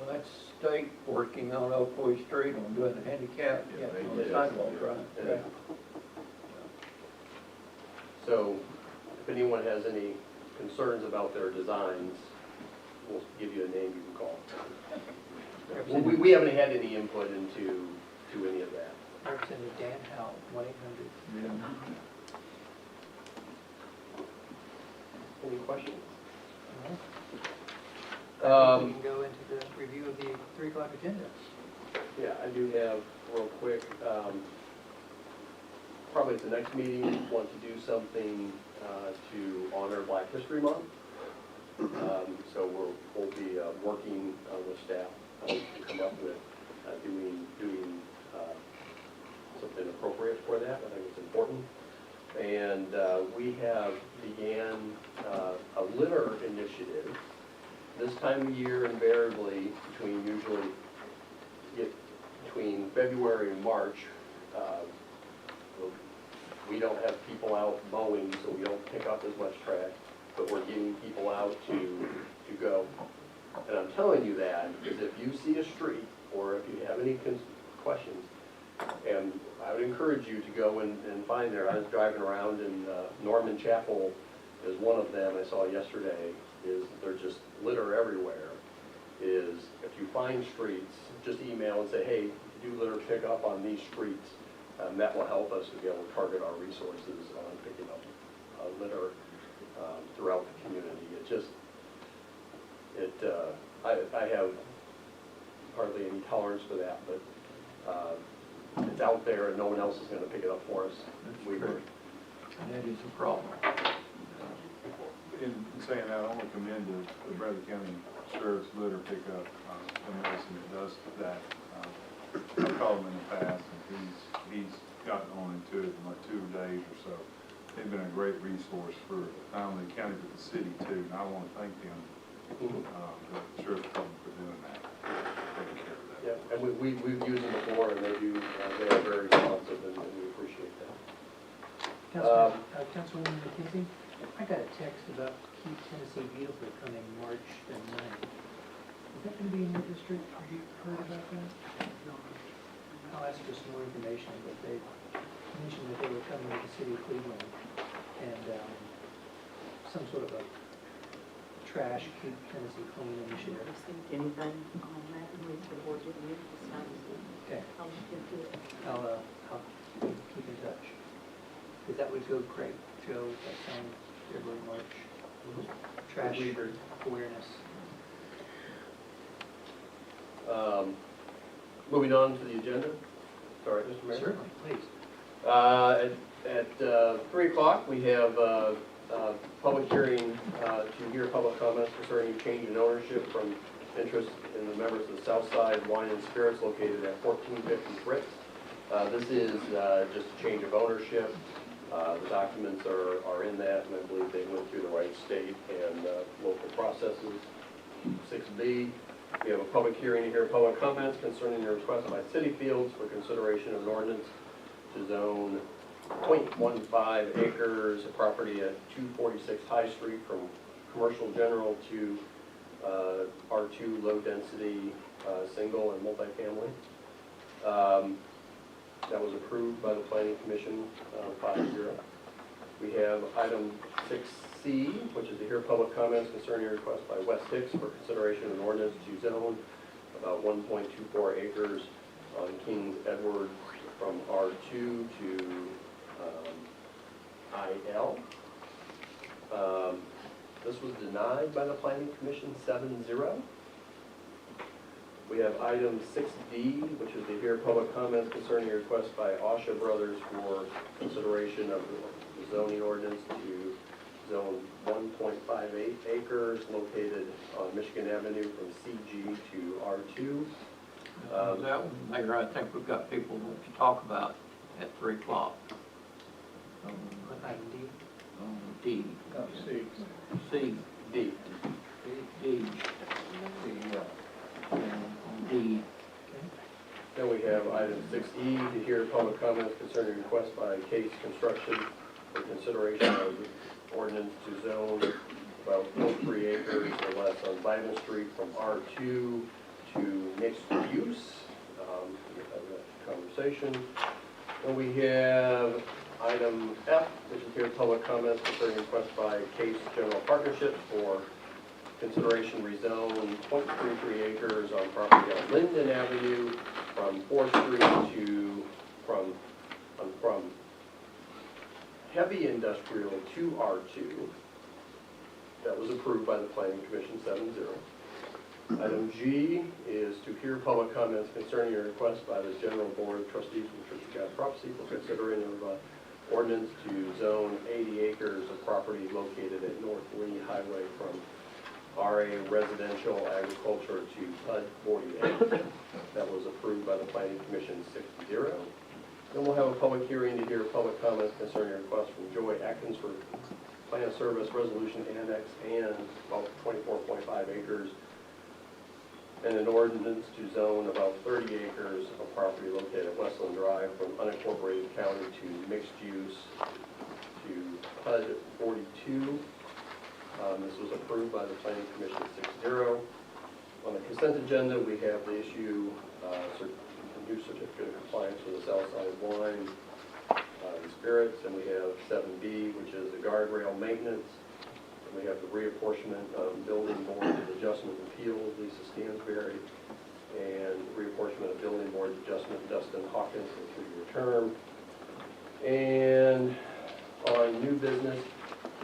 Well, that's state working on Oakwood Street on doing the handicap, Yeah, they on the did. sidewalk, right? Yeah. So if anyone has any concerns about their designs, we'll give you a name you can call. We haven't had any input into any of that. Representative Dan Howell, 1-800. Any questions? We can go into the review of the 3 o'clock agenda. Yeah, I do have, real quick, probably at the next meeting, want to do something to honor Black History Month. So we'll be working with staff to come up with doing something appropriate for that. I think it's important. And we have began a litter initiative. This time of year, invariably, between February and March, we don't have people out mowing, so we don't pick up as much trash, but we're getting people out to go. And I'm telling you that because if you see a street, or if you have any questions, and I would encourage you to go and find there. I was driving around and Norman Chapel is one of them I saw yesterday, is there's just litter everywhere. Is if you find streets, just email and say, hey, do litter pickup on these streets. That will help us to be able to target our resources on picking up litter throughout the community. It just, I have hardly any tolerance for that, but it's out there and no one else is going to pick it up for us. We were. That is a problem. In saying that, I want to commend the Bradley County Sheriff's litter pickup, Nelson that does that. I've called him in the past, and he's gotten on into it in like 2 days or so. They've been a great resource for not only the county, but the city too, and I want to thank them, the Sheriff's Department, for doing that, taking care of that. Yeah, and we've used them before, and they are very responsive, and we appreciate that. Councilwoman McKenzie, I got a text about Keep Tennessee Beautiful coming March the 9th. Is that going to be in your district? Have you heard about that? I'll ask for some more information, but they mentioned that they were coming to the city of Cleveland and some sort of a trash Keep Tennessee Clean initiative. Anything on that, we can work it with the signs. Okay, I'll look into it. I'll keep in touch. Because that would go great, Joe, that song, February, March, trash awareness. Moving on to the agenda. Sorry, Mr. Mayor. Certainly, please. At 3 o'clock, we have a public hearing to hear public comments concerning change in ownership from interest in the members of the Southside Wine and Spirits located at 1450 Fritz. This is just a change of ownership. The documents are in that, and I believe they went through the right state and local processes. 6B, we have a public hearing to hear public comments concerning the request by City Fields for consideration of an ordinance to zone 0.15 acres of property at 246 High Street from commercial general to R2 low density single and multifamily. That was approved by the Planning Commission 5-0. We have item 6C, which is to hear public comments concerning a request by West Hicks for consideration of an ordinance to zone about 1.24 acres on Kings Edward from R2 to IL. This was denied by the Planning Commission 7-0. We have item 6D, which is to hear public comments concerning a request by Osha Brothers for consideration of the zoning ordinance to zone 1.58 acres located on Michigan Avenue from CG to R2. That one, Mayor, I think we've got people that to talk about at 3 o'clock. Item D. D. C. C. D. D. D. Then we have item 6E, to hear public comments concerning a request by Case Construction for consideration of the ordinance to zone about 0.3 acres or less on Bible Street from R2 to mixed use. We'll have that conversation. And we have item F, which is here public comments concerning a request by Case General Partnership for consideration rezone 0.33 acres on property on Linden Avenue from 4th Street to, from heavy industrial to R2. That was approved by the Planning Commission 7-0. Item G is to hear public comments concerning a request by the General Board of Trustees of the Church of God Prophecy for considering of ordinance to zone 80 acres of property located at North Lee Highway from RA Residential Agriculture to PUD 48. That was approved by the Planning Commission 6-0. Then we'll have a public hearing to hear public comments concerning a request from Joy Atkins for Plan of Service Resolution Annex and about 24.5 acres and an ordinance to zone about 30 acres of property located at Westland Drive from unincorporated county to mixed use to PUD 42. This was approved by the Planning Commission 6-0. On the consent agenda, we have the issue, a new certificate of compliance for the Southside Wine and Spirits, and we have 7B, which is the guardrail maintenance. And we have the reapportionment of Building Board of Adjustment Appeals, Lisa Stansberry, and reapportionment of Building Board Adjustment Dustin Hawkins for a 3-year term. And on new business,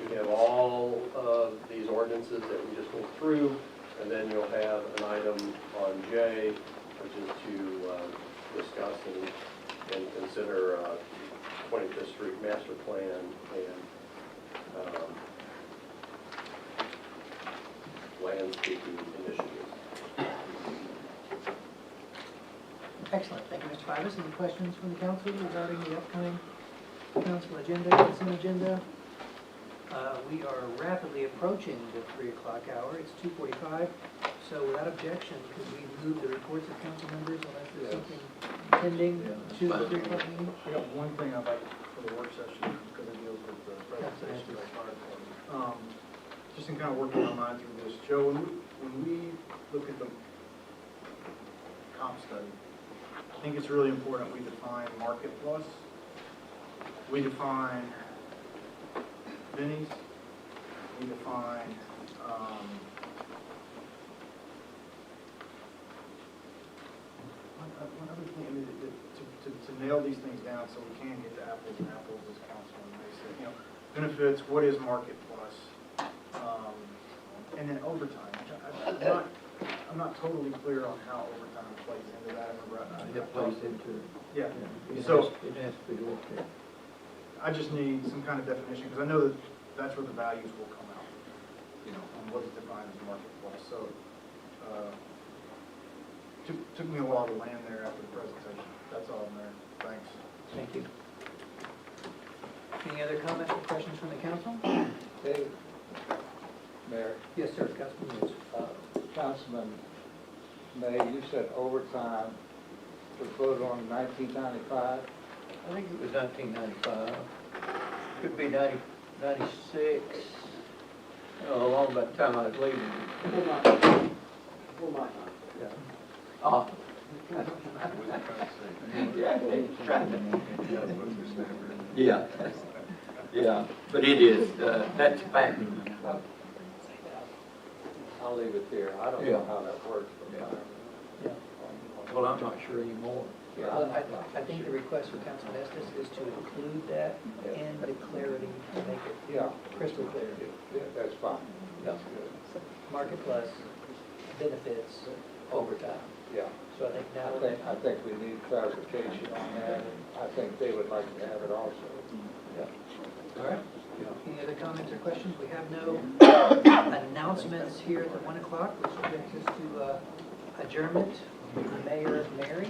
we have all of these ordinances that we just went through, and then you'll have an item on J, which is to discuss and consider 25th Street Master Plan and landscaping initiatives. Excellent, thank you, Mr. Fivas. Any questions from the council regarding the upcoming council agenda, consent agenda? We are rapidly approaching the 3 o'clock hour. It's 2:45, so without objection, could we move the reports of council members unless there's something pending to the 3 o'clock meeting? I got one thing I'd like for the work session, because it deals with the presentation by fire department. Just in kind of working my mind through this, Joe, when we look at the comp study, I think it's really important we define market plus. We define Benny's. We define, one other thing, I mean, to nail these things down so we can get to apples and apples as councilman, they said, you know, benefits, what is market plus? And then overtime. I'm not totally clear on how overtime plays into that. It plays into it. Yeah, It so has to be looked at. I just need some kind of definition, because I know that that's where the values will come out, you know, on what is defined as market plus. So, took me a while to land there after the presentation. That's all, Mayor. Thanks. Thank you. Any other comments or questions from the council? Okay. Mayor, Yes, sir, Councilman Woods. Councilman May, you said overtime was voted on in 1995? I think it was 1995. Could be 96. Along about the time I was leaving. Before my time. Yeah. Oh. Yeah. Yeah, but it is, that's fact. I'll leave it there. I don't Yeah. know how that works. Yeah. Well, I'm not sure anymore. I think the request for Councilman Estes is to include that in the clarity to make it Yeah. crystal clear. Yeah, that's fine. Yeah. Market plus, benefits, overtime. Yeah. So I think now. I think we need clarification on that, and I think they would like to have it also. Yeah. All right. Any other comments or questions? We have no announcements here at the 1 o'clock, which brings us to adjournment. Mayor Mary.